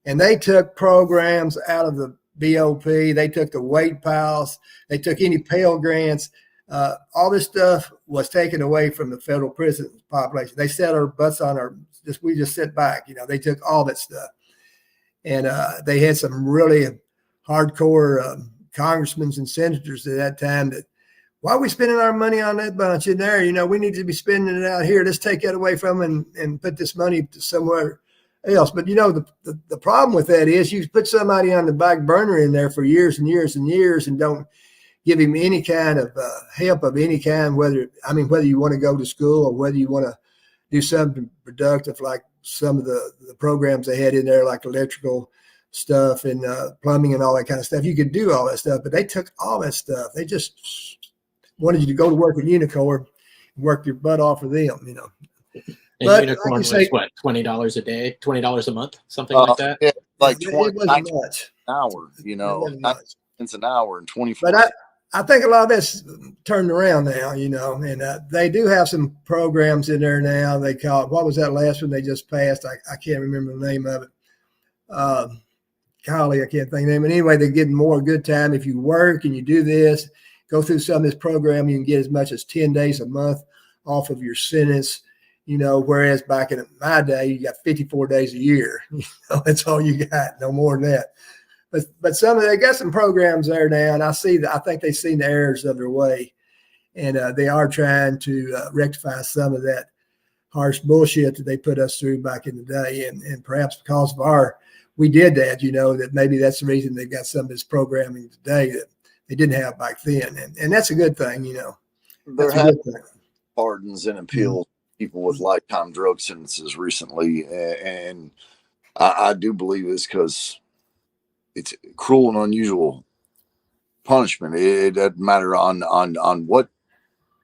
and they took programs out of the BOP. They took the weight piles. They took any Pell Grants. All this stuff was taken away from the federal prison population. They set our butts on we just sit back. They took all that stuff. And they had some really hardcore congressmen and senators at that time that, why are we spending our money on that bunch in there? We need to be spending it out here. Let's take that away from them and put this money to somewhere else. But, the problem with that is you put somebody on the back burner in there for years and years and years and don't give him any kind of help of any kind, whether you want to go to school or whether you want to do something productive, like some of the programs they had in there, like electrical stuff and plumbing and all that kind of stuff. You could do all that stuff, but they took all that stuff. They just wanted you to go to work at Unicorn and work your butt off for them, And but Unicorn like was what, $20 a day, $20 a month, something like that? Yeah, like it 20 wasn't much. an hour, It wasn't much. it's an hour and 24. But I think a lot of that's turned around now, and they do have some programs in there now. They call it, what was that last one they just passed? I can't remember the name of it. Golly, I can't think of the name. But anyway, they're getting more good time. If you work and you do this, go through some of this program, you can get as much as 10 days a month off of your sentence, whereas back in my day, you got 54 days a year. That's all you got, no more than that. But they got some programs there now, and I think they've seen the errors of their way, and they are trying to rectify some of that harsh bullshit that they put us through back in the day, and perhaps because of we did that, that maybe that's the reason they've got some of this programming today that they didn't have back then, and that's a good thing, There have been pardons and appeals people with lifetime drug sentences recently, and I do believe it's because it's cruel and unusual punishment. It doesn't matter on what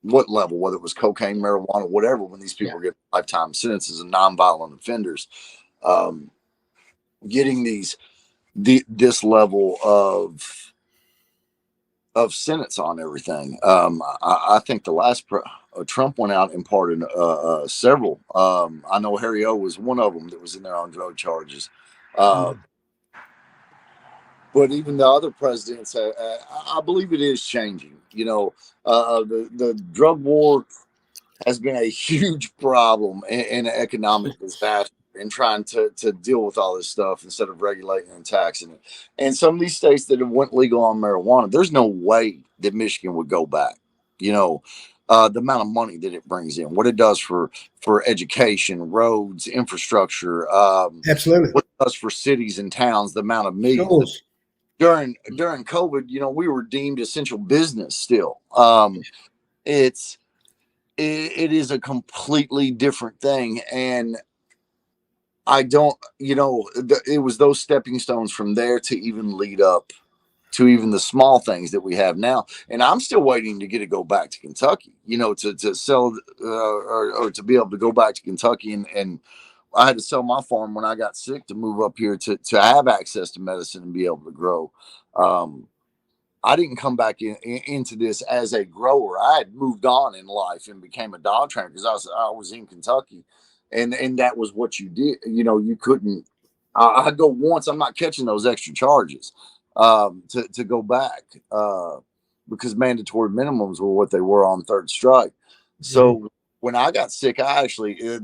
level, whether it was cocaine, marijuana, whatever. When these people get lifetime sentences and nonviolent offenders, getting this level of sentence on everything. I think the last Trump went out and pardoned several. I know Harry O was one of them that was in there on drug charges. But even the other presidents, I believe it is changing. The drug war has been a huge problem and an economic disaster in trying to deal with all this stuff instead of regulating and taxing it. And some of these states that have went legal on marijuana, there's no way that Michigan would go back. The amount of money that it brings in, what it does for education, roads, infrastructure, absolutely, what it does for cities and towns, the amount of millions. During COVID, we were deemed essential business still. It is a completely different thing. And I don't, it was those stepping stones from there to even lead up to even the small things that we have now. And I'm still waiting to get to go back to Kentucky, to sell or to be able to go back to Kentucky. And I had to sell my farm when I got sick to move up here to have access to medicine and be able to grow. I didn't come back into this as a grower. I had moved on in life and became a dog trainer because I was in Kentucky, and that was what you did. You couldn't. I go once. I'm not catching those extra charges to go back because mandatory minimums were what they were on third strike. So when I got sick, I actually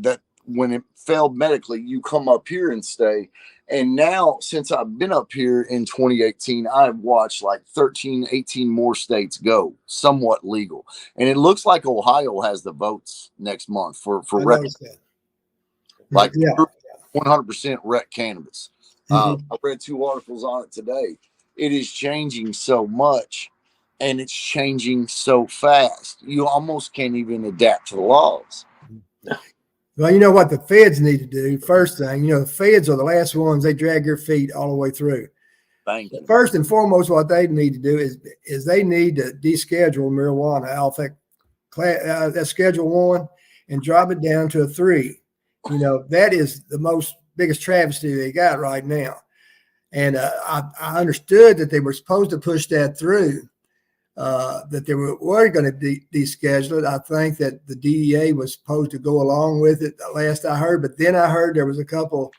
when it failed medically, you come up here and stay. And now, since I've been up here in 2018, I've watched like 13, 18 more states go somewhat legal. And it looks like Ohio has the votes next month for rec, like 100% rec cannabis. I read 2 articles on it today. It is changing so much, and it's changing so fast. You almost can't even adapt to the laws. Well, you know what the feds need to do? First thing, the feds are the last ones. They drag your feet all the way through. Thank you. First and foremost, what they need to do is they need to deschedule marijuana off that Schedule 1 and drop it down to a 3. That is the biggest travesty they got right now. And I understood that they were supposed to push that through. That they were going to deschedule it. I think that the DEA was supposed to go along with it last I heard, but then I heard there was a couple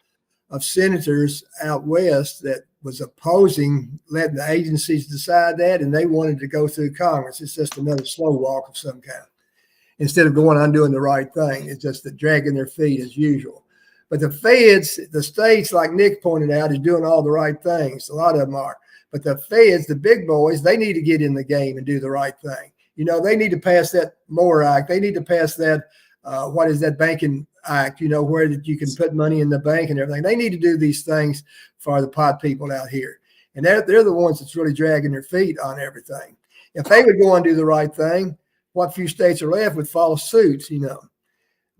of senators out west that was opposing letting the agencies decide that, and they wanted to go through Congress. It's just another slow walk of some kind. Instead of going on doing the right thing, it's just the dragging their feet as usual. But the feds, the states, like Nick pointed out, is doing all the right things. A lot of them are. But the feds, the big boys, they need to get in the game and do the right thing. You know, they need to pass that Moore Act. They need to pass that, what is that, Banking Act, you know, where you can put money in the bank and everything. They need to do these things for the pot people out here. And they're the ones that's really dragging their feet on everything. If they would go and do the right thing, what few states are left would follow suit, you know.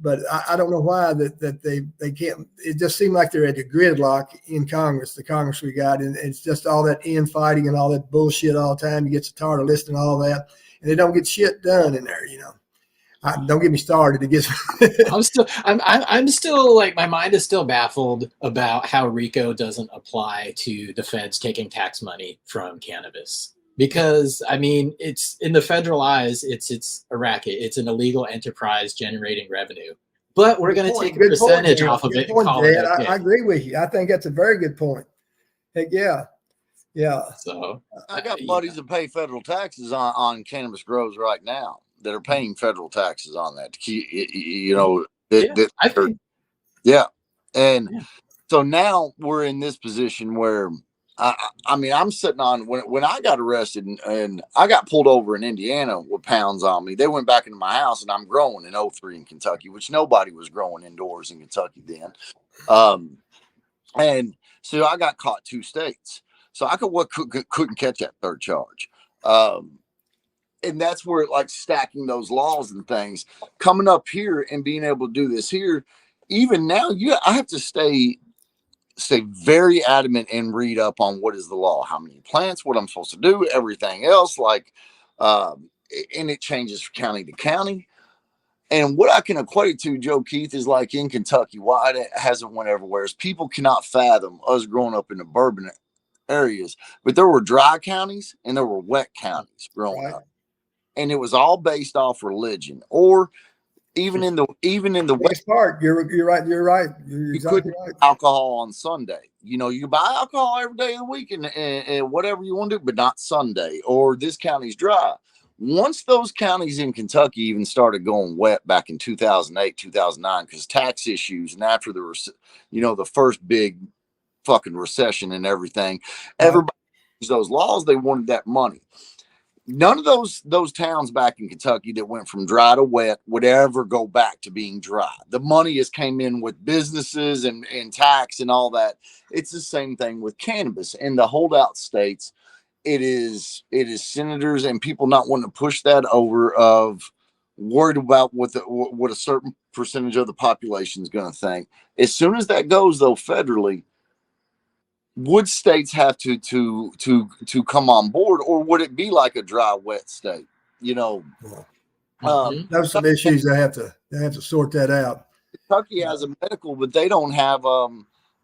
But I don't know why that they can't. It just seemed like they're at a gridlock in Congress, the Congress we got. And it's just all that infighting and all that bullshit all the time. You get so tired of listening to all that. And they don't get shit done in there, you know. Don't get me started. It gets. I'm still like, my mind is still baffled about how RICO doesn't apply to the feds taking tax money from cannabis. Because, I mean, it's in the federal eyes, it's a racket. It's an illegal enterprise generating revenue. But we're going to take a percentage off of it and call it okay. I agree with you. I think that's a very good point. Heck yeah. Yeah. So I got buddies that pay federal taxes on cannabis grows right now that are paying federal taxes on that to keep, you know, And so now we're in this position where, I mean, I'm sitting on when I got arrested and I got pulled over in Indiana with pounds on me. They went back into my house and I'm growing in 03 in Kentucky, which nobody was growing indoors in Kentucky then. And so I got caught 2 states. So I couldn't catch that third charge. And that's where, like, stacking those laws and things, coming up here and being able to do this here, even now, I have to stay very adamant and read up on what is the law, how many plants, what I'm supposed to do, everything else. Like, and it changes from county to county. And what I can equate it to, Joe Keith, is like in Kentucky, why it hasn't went everywhere is people cannot fathom us growing up in the urban areas, but there were dry counties and there were wet counties growing up. And it was all based off religion, or even in the west part. You're right. You're exactly right. Alcohol on Sunday. You know, you buy alcohol every day of the week and whatever you want to do, but not Sunday. Or this county's dry. Once those counties in Kentucky even started going wet back in 2008, 2009, because tax issues, and after the first big fucking recession and everything, everybody used those laws. They wanted that money. None of those towns back in Kentucky that went from dry to wet would ever go back to being dry. The money has came in with businesses and tax and all that. It's the same thing with cannabis. In the holdout states, it is senators and people not wanting to push that over, of worried about what a certain percentage of the population is going to think. As soon as that goes, though, federally, would states have to come on board, or would it be like a dry, wet state? You know, there's some issues they have to sort that out. Kentucky has a medical, but they don't have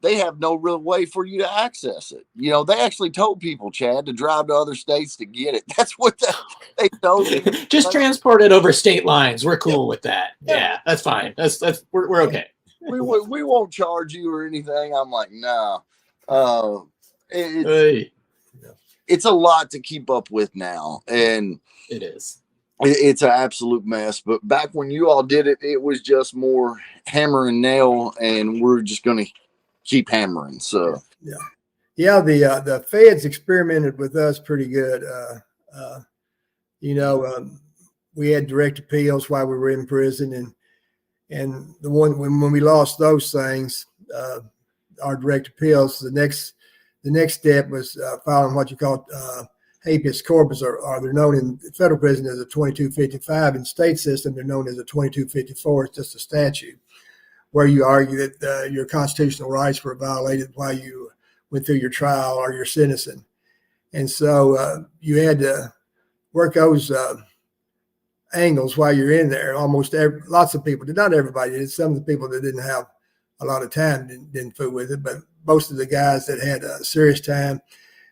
they have no real way for you to access it. You know, they actually told people, Chad, to drive to other states to get it. That's what they told me. Just transport it over state lines. We're cool with that. Yeah, that's fine. We're okay. We won't charge you or anything. I'm like, no. It's a lot to keep up with now, and it is. It's an absolute mess. But back when you all did it, it was just more hammer and nail, and we're just going to keep hammering. So the feds experimented with us pretty good. We had direct appeals while we were in prison, and the one when we lost those things, our direct appeals, the next step was filing what you call habeas corpus, or they're known in federal prison as a 2255. In state system, they're known as a 2254. It's just a statute where you argue that your constitutional rights were violated while you went through your trial or your sentencing. And so you had to work those angles while you're in there. Lots of people did, not everybody did. Some of the people that didn't have a lot of time didn't fool with it, but most of the guys that had a serious time,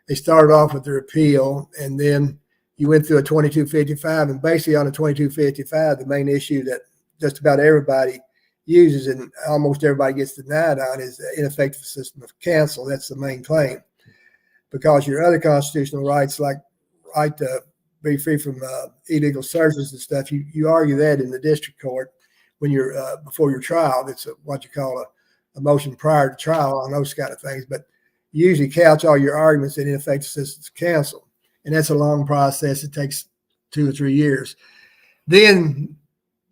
they started off with their appeal, and then you went through a 2255, and basically on a 2255, the main issue that just about everybody uses, and almost everybody gets denied on, is the ineffective assistance of counsel. That's the main claim, because your other constitutional rights, like right to be free from illegal searches and stuff, you argue that in the district court when you're before your trial. It's what you call a motion prior to trial on those kind of things. But you usually couch all your arguments in ineffective assistance of counsel, and that's a long process. It takes 2 or 3 years. Then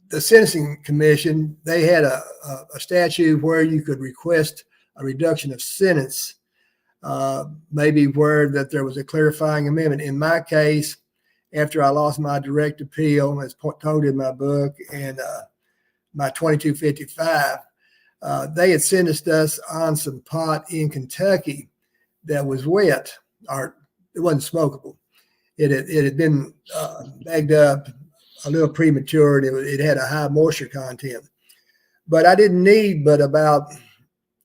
the Sentencing Commission, they had a statute where you could request a reduction of sentence, maybe where that there was a clarifying amendment. In my case, after I lost my direct appeal, as told in my book, and my 2255, they had sentenced us on some pot in Kentucky that was wet, or it wasn't smokable. It had been bagged up a little premature, and it had a high moisture content. But I didn't need but about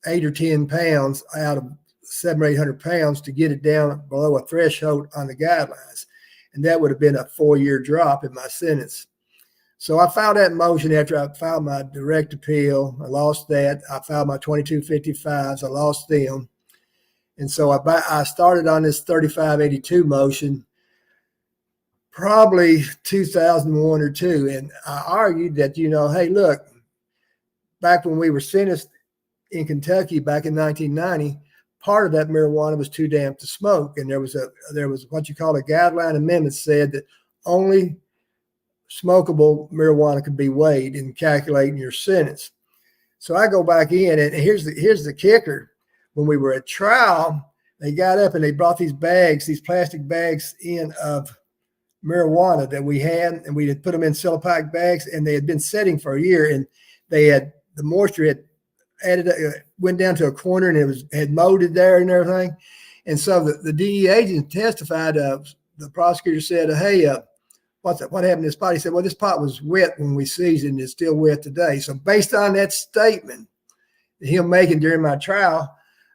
8 or 10 pounds out of 700 or 800 pounds to get it down below a threshold on the guidelines. And that would have been a 4-year drop in my sentence. So I filed that motion after I filed my direct appeal. I lost that. I filed my 2255s. I lost them. And so I started on this 3582 motion probably 2001 or 2. And I argued that, hey, look, back when we were sentenced in Kentucky back in 1990, part of that marijuana was too damp to smoke. And there was what you call a guideline amendment, said that only smokable marijuana could be weighed in calculating your sentence. So I go back in, and here's the kicker. When we were at trial, they got up and they brought these plastic bags in of marijuana that we had, and we had put them in cellopack bags, and they had been setting for a year, and the moisture had added, went down to a corner, and it had molded there and everything. And so the DEA agent testified. The prosecutor said, "Hey, what happened to this pot?" He said, "Well, this pot was wet when we seized it, and it's still wet today." So based on that statement that him making during my trial,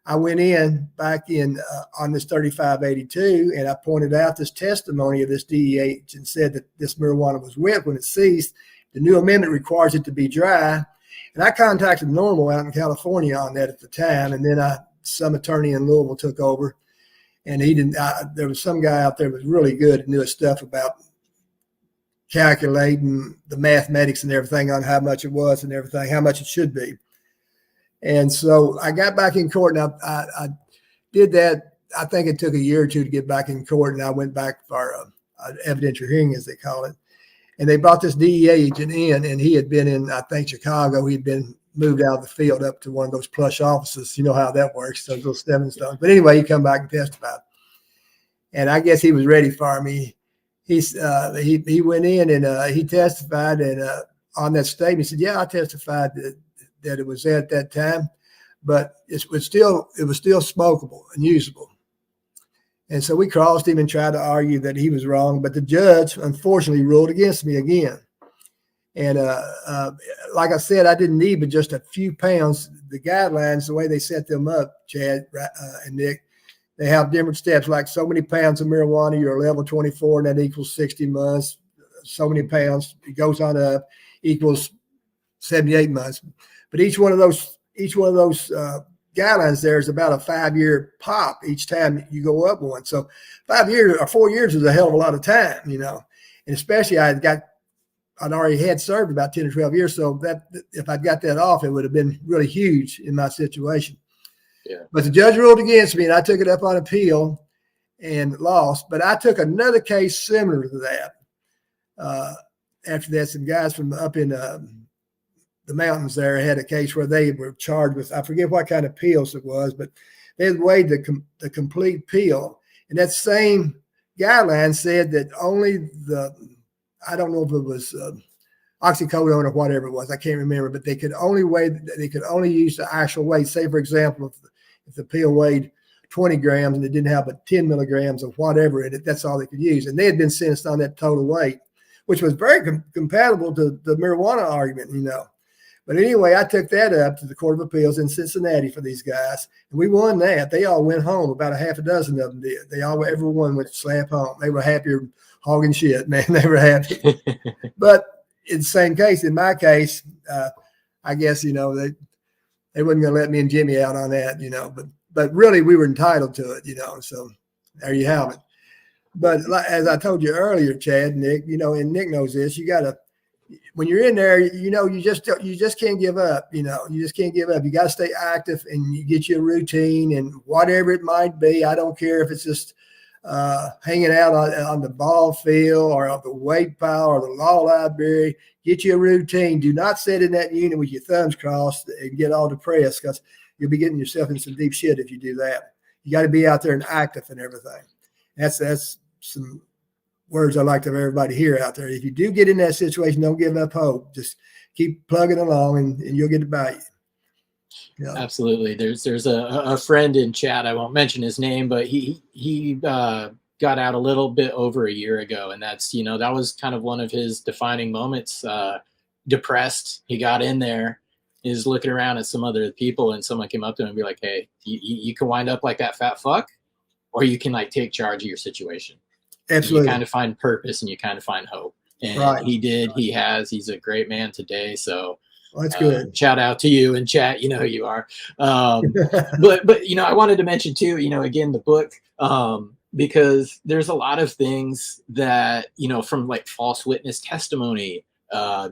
I went in back in on this 3582, and I pointed out this testimony of this DEA agent said that this marijuana was wet when it seized. The new amendment requires it to be dry. And I contacted Normal out in California on that at the time. And then some attorney in Louisville took over, and there was some guy out there that was really good and knew his stuff about calculating the mathematics and everything on how much it was and everything, how much it should be. And so I got back in court, and I did that. I think it took a year or two to get back in court, and I went back for an evidentiary hearing, as they call it. And they brought this DEA agent in, and he had been in, I think, Chicago. He'd been moved out of the field up to one of those plush offices. You know how that works, those little stepping stones. But anyway, he come back and testified. And I guess he was ready for me. He went in and he testified, and on that statement, he said, "Yeah, I testified that it was there at that time, but it was still smokable and usable." And so we crossed him and tried to argue that he was wrong, but the judge unfortunately ruled against me again. And like I said, I didn't need but just a few pounds. The guidelines, the way they set them up, Chad and Nick, they have different steps, like so many pounds of marijuana, you're a level 24, and that equals 60 months. So many pounds, it goes on up, equals 78 months. But each one of those guidelines there is about a 5-year pop each time you go up one. So 5 years or 4 years is a hell of a lot of time, And especially I'd already had served about 10 or 12 years. So that if I'd got that off, it would have been really huge in my situation. Yeah. But the judge ruled against me, and I took it up on appeal and lost. But I took another case similar to that. After that, some guys from up in the mountains there had a case where they were charged with, I forget what kind of pills it was, but they had weighed the complete pill. And that same guideline said that only I don't know if it was oxycodone or whatever it was, I can't remember, but they could only use the actual weight. Say, for example, if the pill weighed 20 grams and it didn't have but 10 milligrams of whatever in it, that's all they could use. And they had been sentenced on that total weight, which was very compatible to the marijuana argument, But anyway, I took that up to the Court of Appeals in Cincinnati for these guys, and we won that. They all went home. About a half a dozen of them did. Everyone went slap home. They were happier hogging shit, man. They were happy. But in the same case, in my case, I guess, they wasn't going to let me and Jimmy out on that, but really we were entitled to it, so there you have it. But as I told you earlier, Chad, Nick, and Nick knows this, you got to, when you're in there, you just can't give up, you just can't give up. You got to stay active and you get your routine and whatever it might be. I don't care if it's just hanging out on the ball field or on the weight pile or the law library. Get you a routine. Do not sit in that unit with your thumbs crossed and get all depressed, because you'll be getting yourself in some deep shit if you do that. You got to be out there and active and everything. That's some words I like to have everybody hear out there. If you do get in that situation, don't give up hope. Just keep plugging along and you'll get it by you. Absolutely. There's a friend in chat. I won't mention his name, but he got out a little bit over a year ago. And that's, that was kind of one of his defining moments. Depressed. He got in there. He was looking around at some other people, and someone came up to him and be like, hey, you can wind up like that fat fuck, or you can take charge of your situation. Absolutely. You kind of find purpose and you kind of find hope. And right. He did. He's a great man today. So well, that's good. Shout out to you in chat. You know who you are. But I wanted to mention too, again, the book, because there's a lot of things that, from false witness testimony,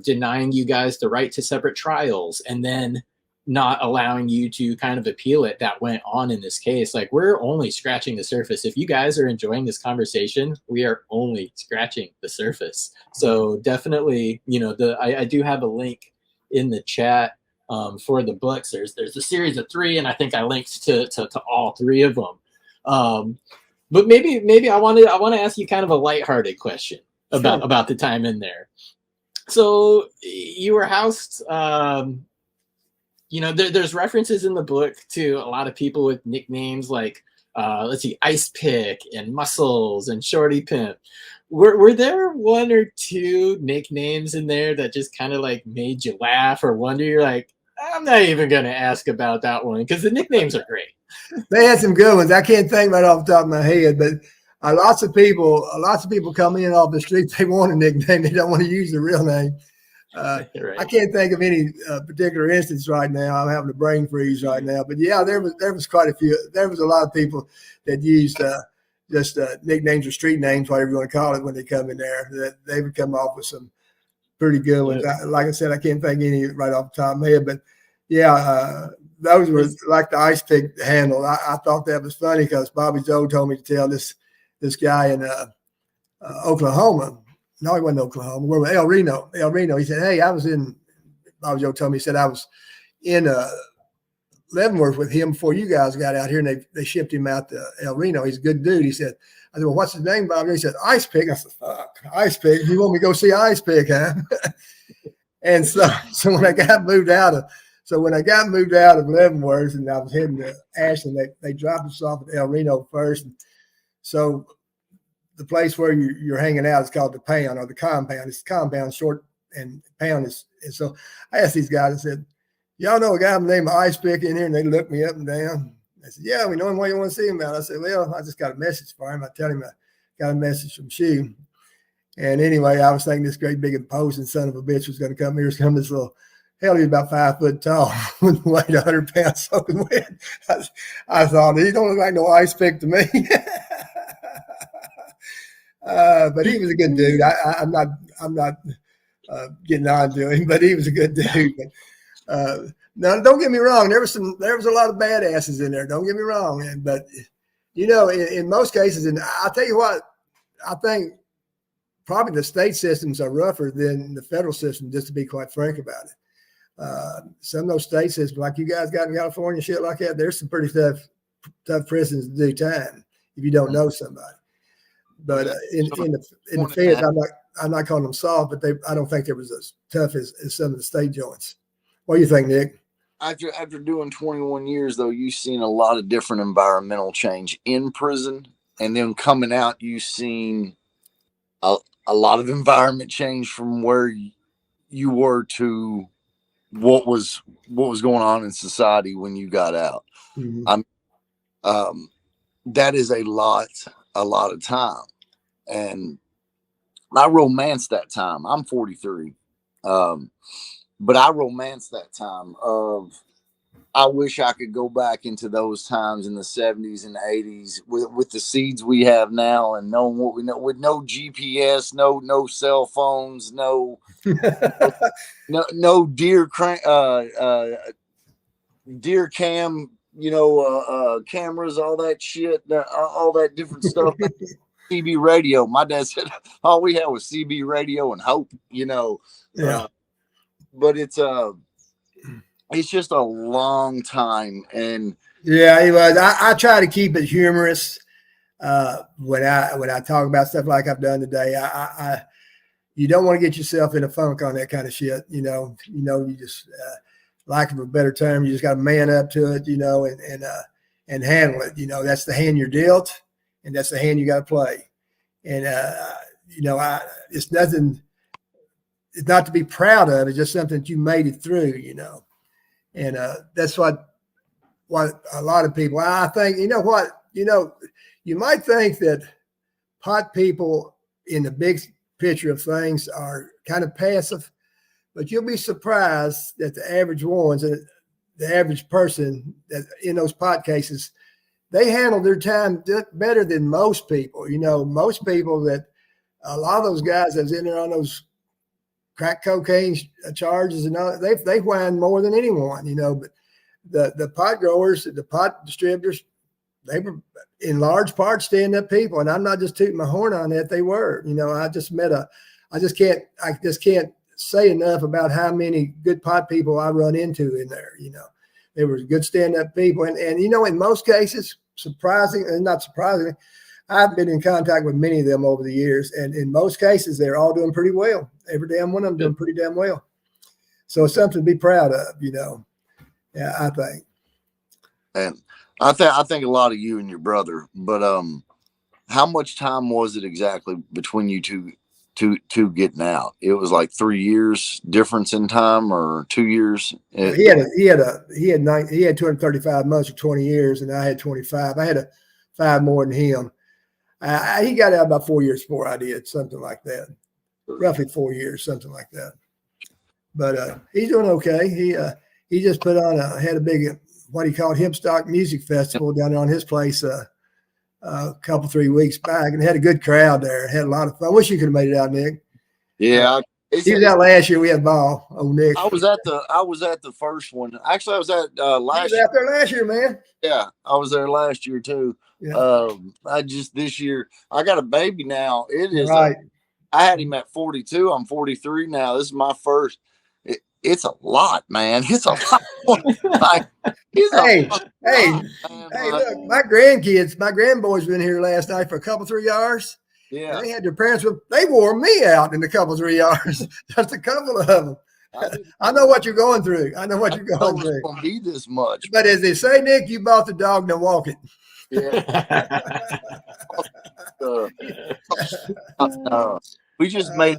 denying you guys the right to separate trials, and then not allowing you to kind of appeal it, that went on in this case. We're only scratching the surface. If you guys are enjoying this conversation, we are only scratching the surface. So definitely, I do have a link in the chat for the books. There's a series of 3, and I think I linked to all 3 of them. But maybe I want to ask you kind of a lighthearted question about the time in there. So you were housed, there's references in the book to a lot of people with nicknames like, let's see, Ice Pick and Muscles and Shorty Pimp. Were there 1 or 2 nicknames in there that just kind of made you laugh or wonder? You're like, I'm not even going to ask about that one, because the nicknames are great. They had some good ones. I can't think right off the top of my head, but lots of people come in off the street. They want a nickname. They don't want to use the real name. Right. I can't think of any particular instance right now. I'm having a brain freeze right now. But yeah, there was quite a few. There was a lot of people that used just nicknames or street names, whatever you want to call it, when they come in there. That they would come off with some pretty good ones. Like I said, I can't think of any right off the top of my head. But yeah, those were like the Ice Pick handle. I thought that was funny because Bobby Joe told me to tell this guy in Oklahoma. No, he wasn't Oklahoma. Where was El Reno? El Reno. He said, hey, Bobby Joe told me, he said, I was in Leavenworth with him before you guys got out here, and they shipped him out to El Reno. He's a good dude. He said, I said, well, what's his name, Bobby? He said, Ice Pick. I said, fuck, Ice Pick. You want me to go see Ice Pick, huh? And so when I got moved out of Leavenworth and I was heading to Ashland, they dropped us off at El Reno first. And so the place where you're hanging out is called the Pound, or the Compound. It's the Compound, short, and Pound is. And so I asked these guys, I said, y'all know a guy named Ice Pick in here? And they looked me up and down. I said, yeah, we know him. What do you want to see him about? I said, well, I just got a message for him. I tell him I got a message from Shoe. And anyway, I was thinking this great big imposing son of a bitch was going to come here. Come this little, hell, he's about 5 foot tall, weighed 100 pounds soaking wet. I thought, he don't look like no Ice Pick to me. But he was a good dude. I'm not getting on to him, but he was a good dude. But, now, don't get me wrong. There was a lot of badasses in there. Don't get me wrong, man. But in most cases, and I'll tell you what, I think probably the state systems are rougher than the federal system, just to be quite frank about it. Some of those state systems, like you guys got in California, shit like that, there's some pretty tough prisons to do time if you don't know somebody. But in the feds, I'm not calling them soft, but I don't think they was as tough as some of the state joints. What do you think, Nick? After doing 21 years, though, you've seen a lot of different environmental change in prison, and then coming out, you've seen a lot of environment change from where you were to what was going on in society when you got out. Mm-hmm. That is a lot of time, and I romanced that time. I'm 43. but I romance that time of, I wish I could go back into those times in the 70s and 80s with the seeds we have now and knowing what we know, with no GPS, no cell phones, no deer deer cam, cameras, all that shit, all that different stuff. CB radio. My dad said all we had was CB radio and hope, Yeah. But it's just a long time. And yeah, it was. I try to keep it humorous when I talk about stuff like I've done today. You don't want to get yourself in a funk on that kind of shit. You just lack of a better term, you just got to man up to it, and handle it. That's the hand you're dealt, and that's the hand you got to play. And it's nothing. It's not to be proud of. It's just something that you made it through. And that's what a lot of people, I think, you might think that pot people in the big picture of things are kind of passive, but you'll be surprised that the average ones and the average person that in those pot cases, they handle their time better than most people. Most people, that a lot of those guys that's in there on those crack cocaine charges and all, they whine more than anyone, but the pot growers, the pot distributors, they were in large part stand-up people. And I'm not just tooting my horn on that. They were, I just can't say enough about how many good pot people I run into in there. They were good stand-up people. And in most cases, not surprisingly, I've been in contact with many of them over the years. And in most cases, they're all doing pretty well. Every damn one of them doing pretty damn well. So it's something to be proud of, Yeah, I think. And I think a lot of you and your brother, but how much time was it exactly between you two getting out? It was like 3 years difference in time, or 2 years. He had 235 months or 20 years, and I had 25. I had 5 more than him. He got out about 4 years before I did, something like that. Roughly 4 years, something like that. But he's doing okay. He just had a big, what he called Hipstock Music Festival down there on his place a couple, 3 weeks back, and had a good crowd there. Had a lot of fun. I wish you could have made it out, Nick. Yeah. He was out last year. We had ball. Oh, Nick. I was at the first one. Actually, I was at last year. Out there last year, man. Yeah, I was there last year too. Yeah. This year I got a baby now. It is right. I had him at 42. I'm 43 now. This is my first. It's a lot, man. It's a lot. Hey, look, my grandboys been here last night for a couple, 3 hours. Yeah. They had their parents they wore me out in a couple, 3 hours. Just a couple of them. I know what you're going through. I know what you're going through. It's gonna be this much. But as they say, Nick, you bought the dog, now walk it. Yeah. We just made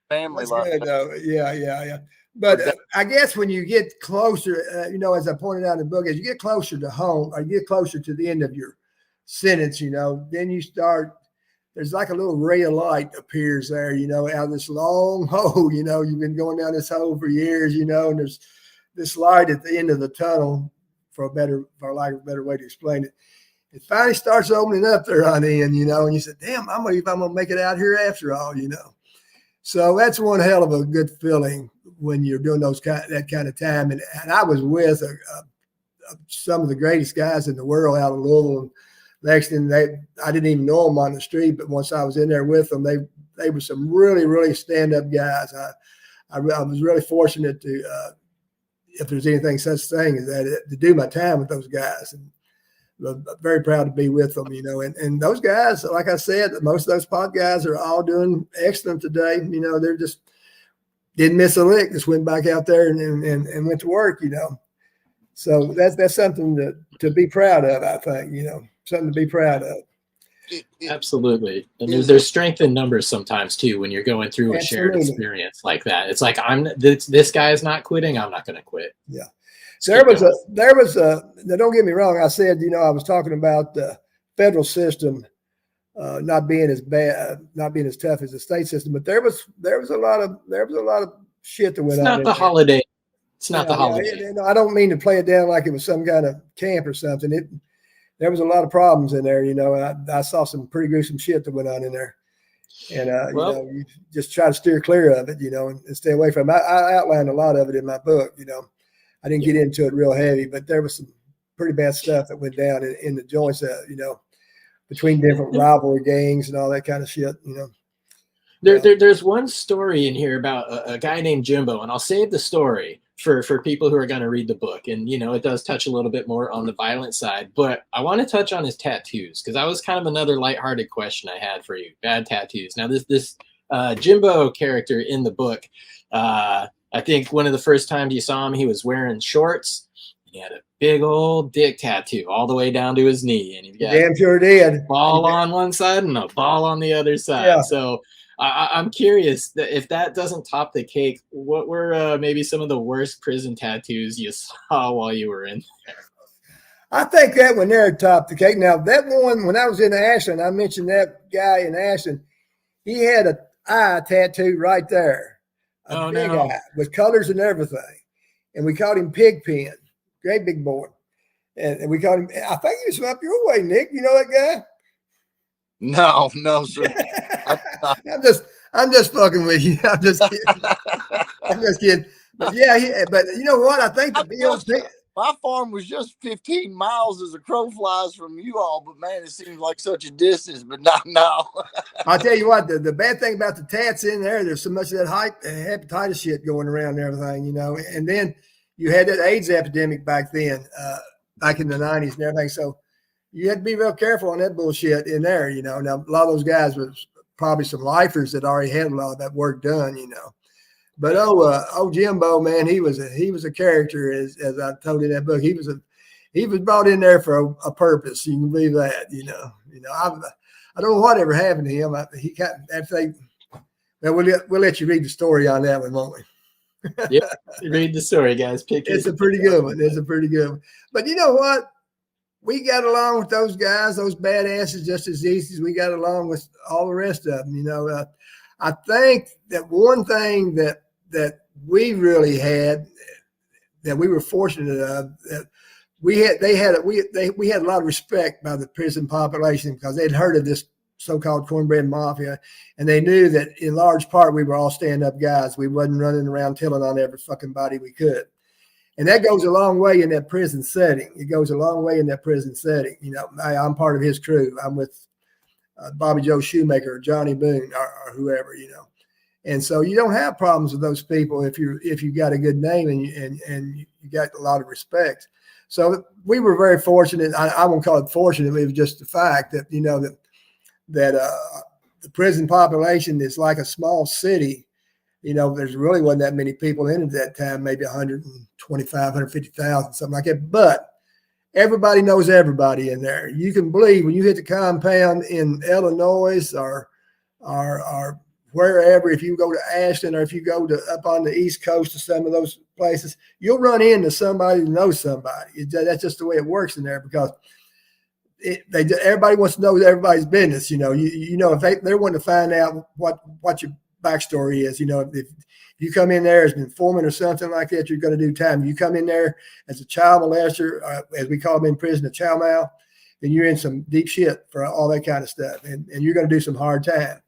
family life. Yeah. But I guess when you get closer, as I pointed out in the book, as you get closer to home, or you get closer to the end of your sentence, then you start, there's like a little ray of light appears there, out of this long hole, you've been going down this hole for years, and there's this light at the end of the tunnel, for lack of a better way to explain it. It finally starts opening up there on the end, and you said, damn, I'm going to make it out here after all, So that's one hell of a good feeling when you're doing that kind of time. And I was with some of the greatest guys in the world out of Louisville and Lexington. I didn't even know them on the street, but once I was in there with them, they were some really, really stand-up guys. I was really fortunate to, if there's anything such thing as that, to do my time with those guys. And I'm very proud to be with them, and those guys, like I said, most of those pot guys are all doing excellent today. They're just didn't miss a lick, just went back out there and went to work, So that's something to be proud of, I think, something to be proud of. Absolutely. And there's strength in numbers sometimes too, when you're going through a shared experience like that. It's like, this guy is not quitting, I'm not going to quit. Yeah. There was now don't get me wrong. I said, I was talking about the federal system not being as bad, not being as tough as the state system, but there was a lot of shit that went It's on not in the there. holiday. It's not Yeah, the holiday. yeah, I don't mean to play it down like it was some kind of camp or something. There was a lot of problems in there, you know. I saw some pretty gruesome shit that went on in there, and Well, you know, you just try to steer clear of it, you know, and stay away from it. I outlined a lot of it in my book, you know. I didn't get into it real heavy, but there was some pretty bad stuff that went down in the joints, you know, between different rivalry gangs and all that kind of shit, you know. There's one story in here about a guy named Jimbo, and I'll save the story for people who are going to read the book. And, you know, it does touch a little bit more on the violent side, but I want to touch on his tattoos, because that was kind of another lighthearted question I had for you. Bad tattoos. Now, this Jimbo character in the book, I think one of the first times you saw him, he was wearing shorts. He had a big old dick tattoo all the way down to his knee, and he got damn sure did. a ball on one side and a ball on the other side. Yeah. So I'm curious that if that doesn't top the cake, what were maybe some of the worst prison tattoos you saw while you were in there? I think that one there topped the cake. Now, that one, when I was in Ashland, I mentioned that guy in Ashland. He had an eye tattoo right there. A big eye with colors and everything. And we called him Pigpen. Great big boy. And we called him, I think he was from up your way, Nick. You know that guy? No, sir. I'm just fucking with you. I'm just kidding. I'm just kidding. But yeah, but you know what? I think my farm was just 15 miles as a crow flies from you all, but man, it seems like such a distance. But not now. I'll tell you what, the bad thing about the tats in there's so much of that hepatitis shit going around and everything, you know. And then you had that AIDS epidemic back then, back in the 90s and everything. So you had to be real careful on that bullshit in there, you know. Now, a lot of those guys was probably some lifers that already had a lot of that work done, you know. But Jimbo, man, he was a character, as I told in that book. He was brought in there for a purpose. You can believe that, you know. I don't know what ever happened to him. We'll let you read the story on that one, won't we? Yep, read the story, guys. It's a pretty good one. It's a pretty good one. But you know what? We got along with those guys, those badasses, just as easy as we got along with all the rest of them. You know, I think that one thing that we really had, that we were fortunate of, that we had a lot of respect by the prison population, because they'd heard of this so-called Cornbread Mafia, and they knew that in large part we were all stand-up guys. We wasn't running around telling on every fucking body we could. And that goes a long way in that prison setting. It goes a long way in that prison setting. You know, I'm part of his crew. I'm with Bobby Joe Shoemaker, or Johnny Boone, or whoever, you know. And so you don't have problems with those people if you got a good name and you got a lot of respect. So we were very fortunate. I won't call it fortunate. It was just the fact that, you know, that the prison population is like a small city. You know, there's really wasn't that many people in it at that time, maybe 125, 150,000, something like that. But everybody knows everybody in there. You can believe when you hit the compound in Illinois or wherever, if you go to Ashland or if you go to up on the East Coast to some of those places, you'll run into somebody who knows somebody. That's just the way it works in there, because everybody wants to know everybody's business. You know, you know, if they're wanting to find out what your backstory is, you know, if you come in there as an informant or something like that, you're going to do time. You come in there as a child molester, as we call them in prison, a chow mal, then you're in some deep shit for all that kind of stuff, and you're going to do some hard time.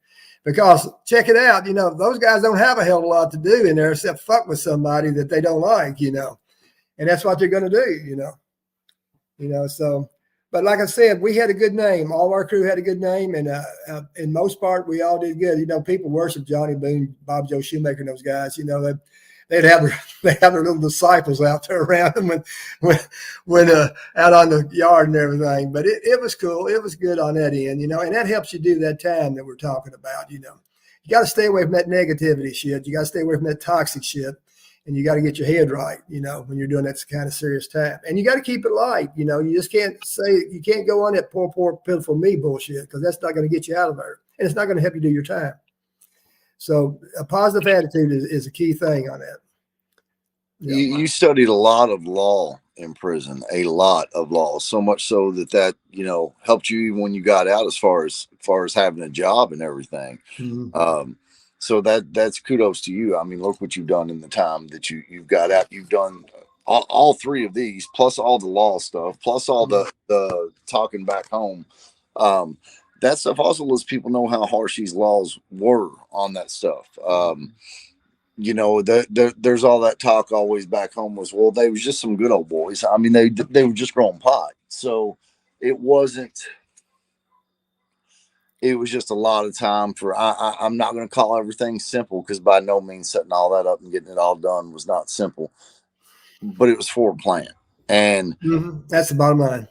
Because check it out, you know, those guys don't have a hell of a lot to do in there except fuck with somebody that they don't like, you know, and that's what they're going to do, you know. So, but like I said, we had a good name. All our crew had a good name, and in most part, we all did good. You know, people worship Johnny Boone, Bob Joe Shoemaker, and those guys. You know, they'd have their little disciples out there around them when out on the yard and everything. But it was cool. It was good on that end, you know, and that helps you do that time that we're talking about. You know, you got to stay away from that negativity shit. You got to stay away from that toxic shit. And you got to get your head right, you know, when you're doing that kind of serious time. And you got to keep it light, you know. You just can't go on that poor, pitiful me bullshit, because that's not going to get you out of there. And it's not going to help you do your time. So a positive attitude is a key thing on that. You studied a lot of law in prison, a lot of law, so much so that, you know, helped you even when you got out as far as having a job and everything. Mm-hmm. So that's kudos to you. I mean, look what you've done in the time that you've got out. You've done all three of these, plus all the law stuff, plus all the talking back home. That stuff also lets people know how harsh these laws were on that stuff. You know, there's all that talk always back home was, well, they was just some good old boys. I mean, they were just growing pot. So it wasn't. It was just a lot of time for. I'm not going to call everything simple, because by no means setting all that up and getting it all done was not simple. But it was for a plan, and that's the bottom line.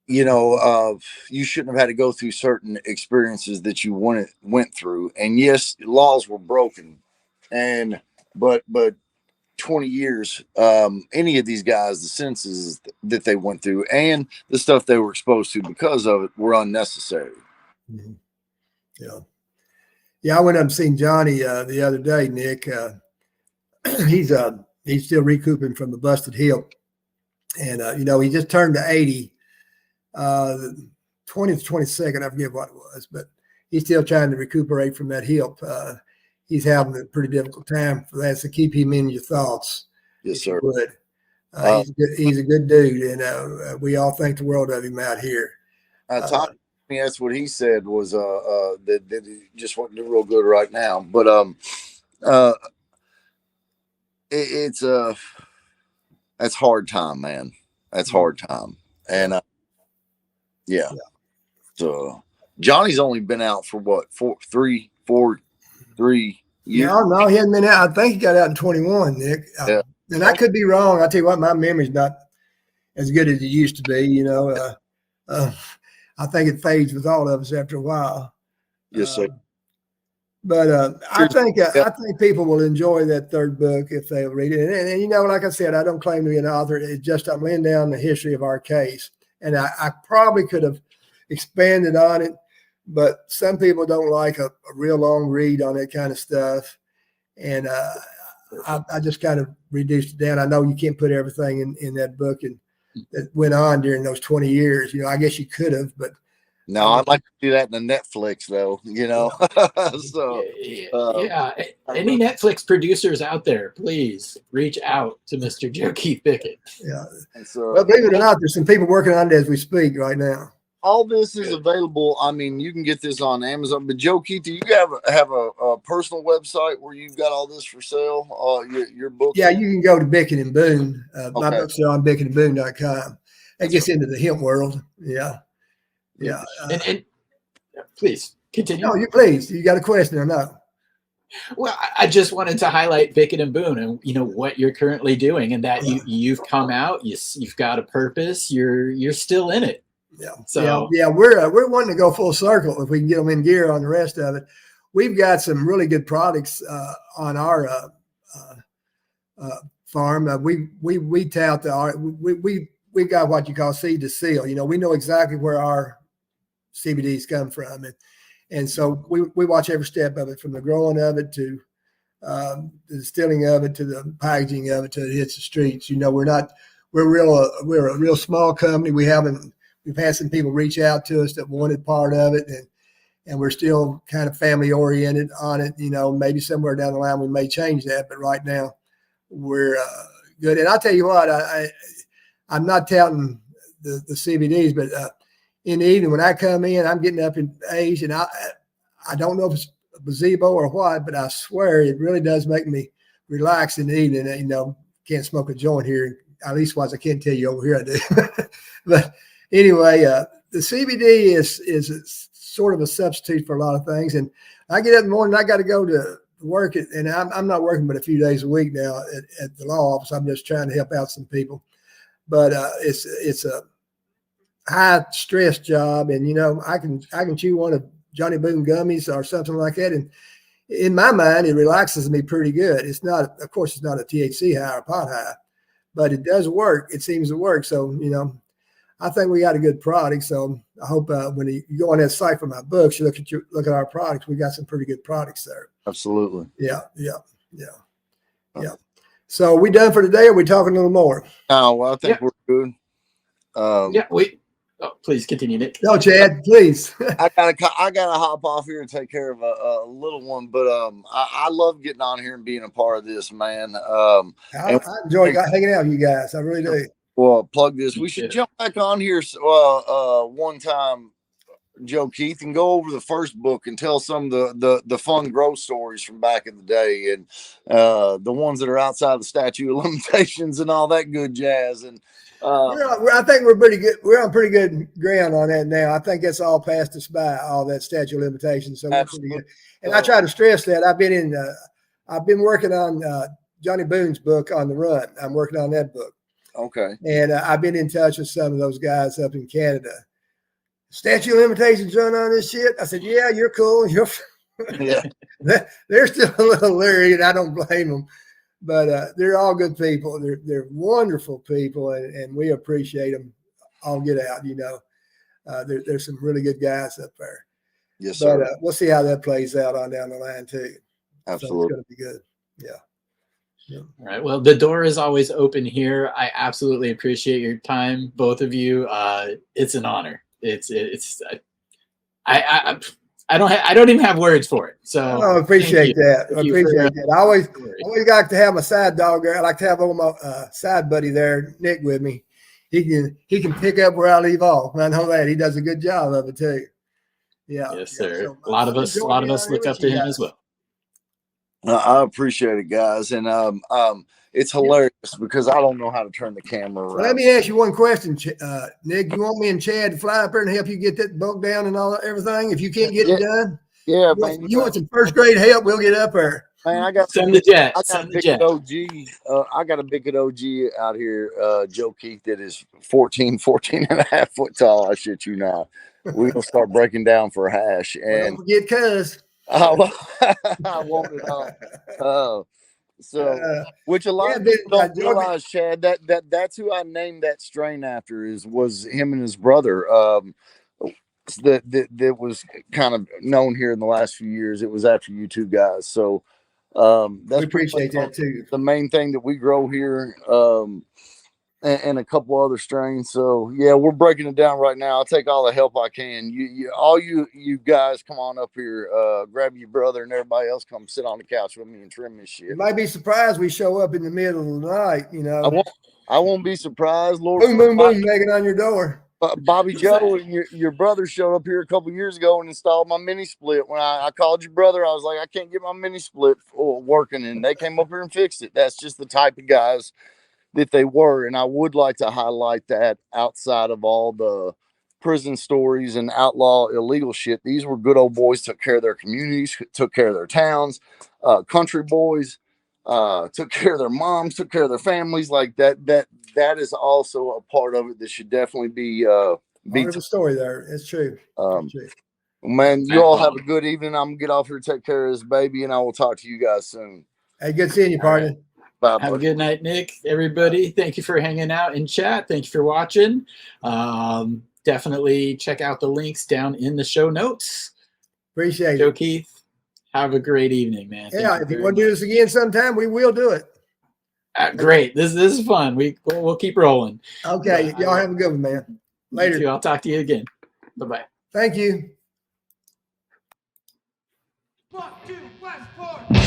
You know, you shouldn't have had to go through certain experiences that you went through. And yes, laws were broken, and but 20 years, any of these guys, the sentences that they went through and the stuff they were exposed to because of it were unnecessary. Yeah, I went up and seen Johnny the other day, Nick. He's still recouping from the busted hip, and you know, he just turned to 80, the 20th, 22nd, I forget what it was, but he's still trying to recuperate from that hip. He's having a pretty difficult time for that, so keep him in your thoughts. Yes, sir. He's a good dude, and we all think the world of him out here. That's what he said was that he just wasn't doing real good right now. But that's hard time, man. That's hard time, and yeah. So Johnny's only been out for what, 3 years? No, he hasn't been out. I think he got out in 21, Nick. Yeah. And I could be wrong. I tell you what, my memory's not as good as it used to be. You know, I think it fades with all of us after a while. Yes, sir. But I think people will enjoy that third book if they read it. And you know, like I said, I don't claim to be an author. It's just I'm laying down the history of our case, and I probably could have expanded on it, but some people don't like a real long read on that kind of stuff, and I just kind of reduced it down. I know you can't put everything in that book and that went on during those 20 years. You know, I guess you could have, but no, I'd like to do that in the Netflix, though. You know, so yeah. Any Netflix producers out there, please reach out to Mr. Joe Keith Bickett. Yeah. Well, believe it or not, there's some people working on it as we speak right now. All this is available. I mean, you can get this on Amazon. But Joe Keith, do you have a personal website where you've got all this for sale? Your book? Yeah, you can go to Bickett and Boone. My books are on BickettandBoone.com. That gets into the hemp world. Yeah. Yeah. And please continue. No, please. You got a question or no? Well, I just wanted to highlight Bickett and Boone and, you know, what you're currently doing, and that you've come out, you've got a purpose, you're still in it. Yeah. So yeah, we're wanting to go full circle if we can get them in gear on the rest of it. We've got some really good products on our farm. We tout we got what you call seed to seal. You know, we know exactly where our CBDs come from, and so we watch every step of it, from the growing of it to the distilling of it to the packaging of it till it hits the streets. You know, we're a real small company. We've had some people reach out to us that wanted part of it, and we're still kind of family oriented on it. You know, maybe somewhere down the line we may change that, but right now we're good. And I'll tell you what, I'm not touting the CBDs, but in the evening when I come in, I'm getting up in age, and I don't know if it's a placebo or what, but I swear it really does make me relax in the evening. You know, can't smoke a joint here, at least wise I can't tell you over here I do. But anyway, the CBD is sort of a substitute for a lot of things. And I get up in the morning, I got to go to work, and I'm not working but a few days a week now at the law office. I'm just trying to help out some people. But it's a high stress job, and you know, I can chew one of Johnny Boone gummies or something like that, and in my mind, it relaxes me pretty good. It's not, of course, it's not a THC high or pot high, but it does work. It seems to work. So, you know, I think we got a good product. So I hope when you go on that site for my books, you look at our products. We got some pretty good products there. Absolutely. Yeah. So are we done for today? Or are we talking a little more? Oh, well, I think we're good. Oh, please continue, Nick. No, Chad, please. I gotta hop off here and take care of a little one, but I love getting on here and being a part of this, man. I enjoy hanging out with you guys. I really do. Well, plug this. We should jump back on here one time, Joe Keith, and go over the first book and tell some of the fun growth stories from back in the day, and the ones that are outside the statute of limitations and all that good jazz. And I think we're pretty good. We're on pretty good ground on that now. I think that's all passed us by, all that statute of limitations. So we're pretty good. And I try to stress that I've been working on Johnny Boone's book On the Run. I'm working on that book. Okay. And I've been in touch with some of those guys up in Canada. Statute of limitations run on this shit. I said, yeah, you're cool. Yeah. They're still a little leery, and I don't blame them. But they're all good people. They're wonderful people, and we appreciate them all get out, you know. There's some really good guys up there. Yes, sir. But we'll see how that plays out on down the line, too. Absolutely. So it's going to be good. Yeah. All right. Well, the door is always open here. I absolutely appreciate your time, both of you. It's an honor. I don't even have words for it. So I appreciate that. I appreciate that. I always like to have my side dog there. I like to have my side buddy there, Nick, with me. He can pick up where I leave off. I know that he does a good job of it too. Yeah. Yes, sir. So, a lot of us look up to him as well. I appreciate it, guys, and it's hilarious because I don't know how to turn the camera around. Well, let me ask you one question, Nick. You want me and Chad to fly up there and help you get that book down and everything? If you can't get it done, yeah, you want some first grade help? We'll get up there. Man, I got send the jet. I got a Bickett OG out here, Joe Keith, that is 14 and a half foot tall. I shit you not. We're gonna start breaking down for a hash, and don't forget Cuz. I want it all. Which a lot of people don't realize, Chad, that's who I named that strain after was him and his brother. That was kind of known here in the last few years. It was after you two guys. So we appreciate that too. The main thing that we grow here, and a couple other strains. So yeah, we're breaking it down right now. I'll take all the help I can. You guys come on up here, grab your brother and everybody else, come sit on the couch with me and trim this shit. You might be surprised we show up in the middle of the night, you know. I won't be surprised. Lord, boom, boom, boom, knocking on your door. Bobby Joe and your brother showed up here a couple years ago and installed my mini split. When I called your brother, I was like, I can't get my mini split working, and they came up here and fixed it. That's just the type of guys that they were. And I would like to highlight that outside of all the prison stories and outlaw illegal shit, these were good old boys, took care of their communities, took care of their towns, country boys, took care of their moms, took care of their families. Like that is also a part of it that should definitely be part of the story there. It's true. Man, you all have a good evening. I'm gonna get off here, take care of this baby, and I will talk to you guys soon. Hey, good seeing you, partner. Bye, have a good night, Nick. Everybody, thank you for hanging out in chat. Thank you for watching. Definitely check out the links down in the show notes. Appreciate it. Joe Keith, have a great evening, man. Yeah, if you want to do this again sometime, we will do it. Great. This is fun. We'll keep rolling. Okay. Y'all have a good one, man. Later. I'll talk to you again. Bye-bye. Thank you. Fuck you, Westport.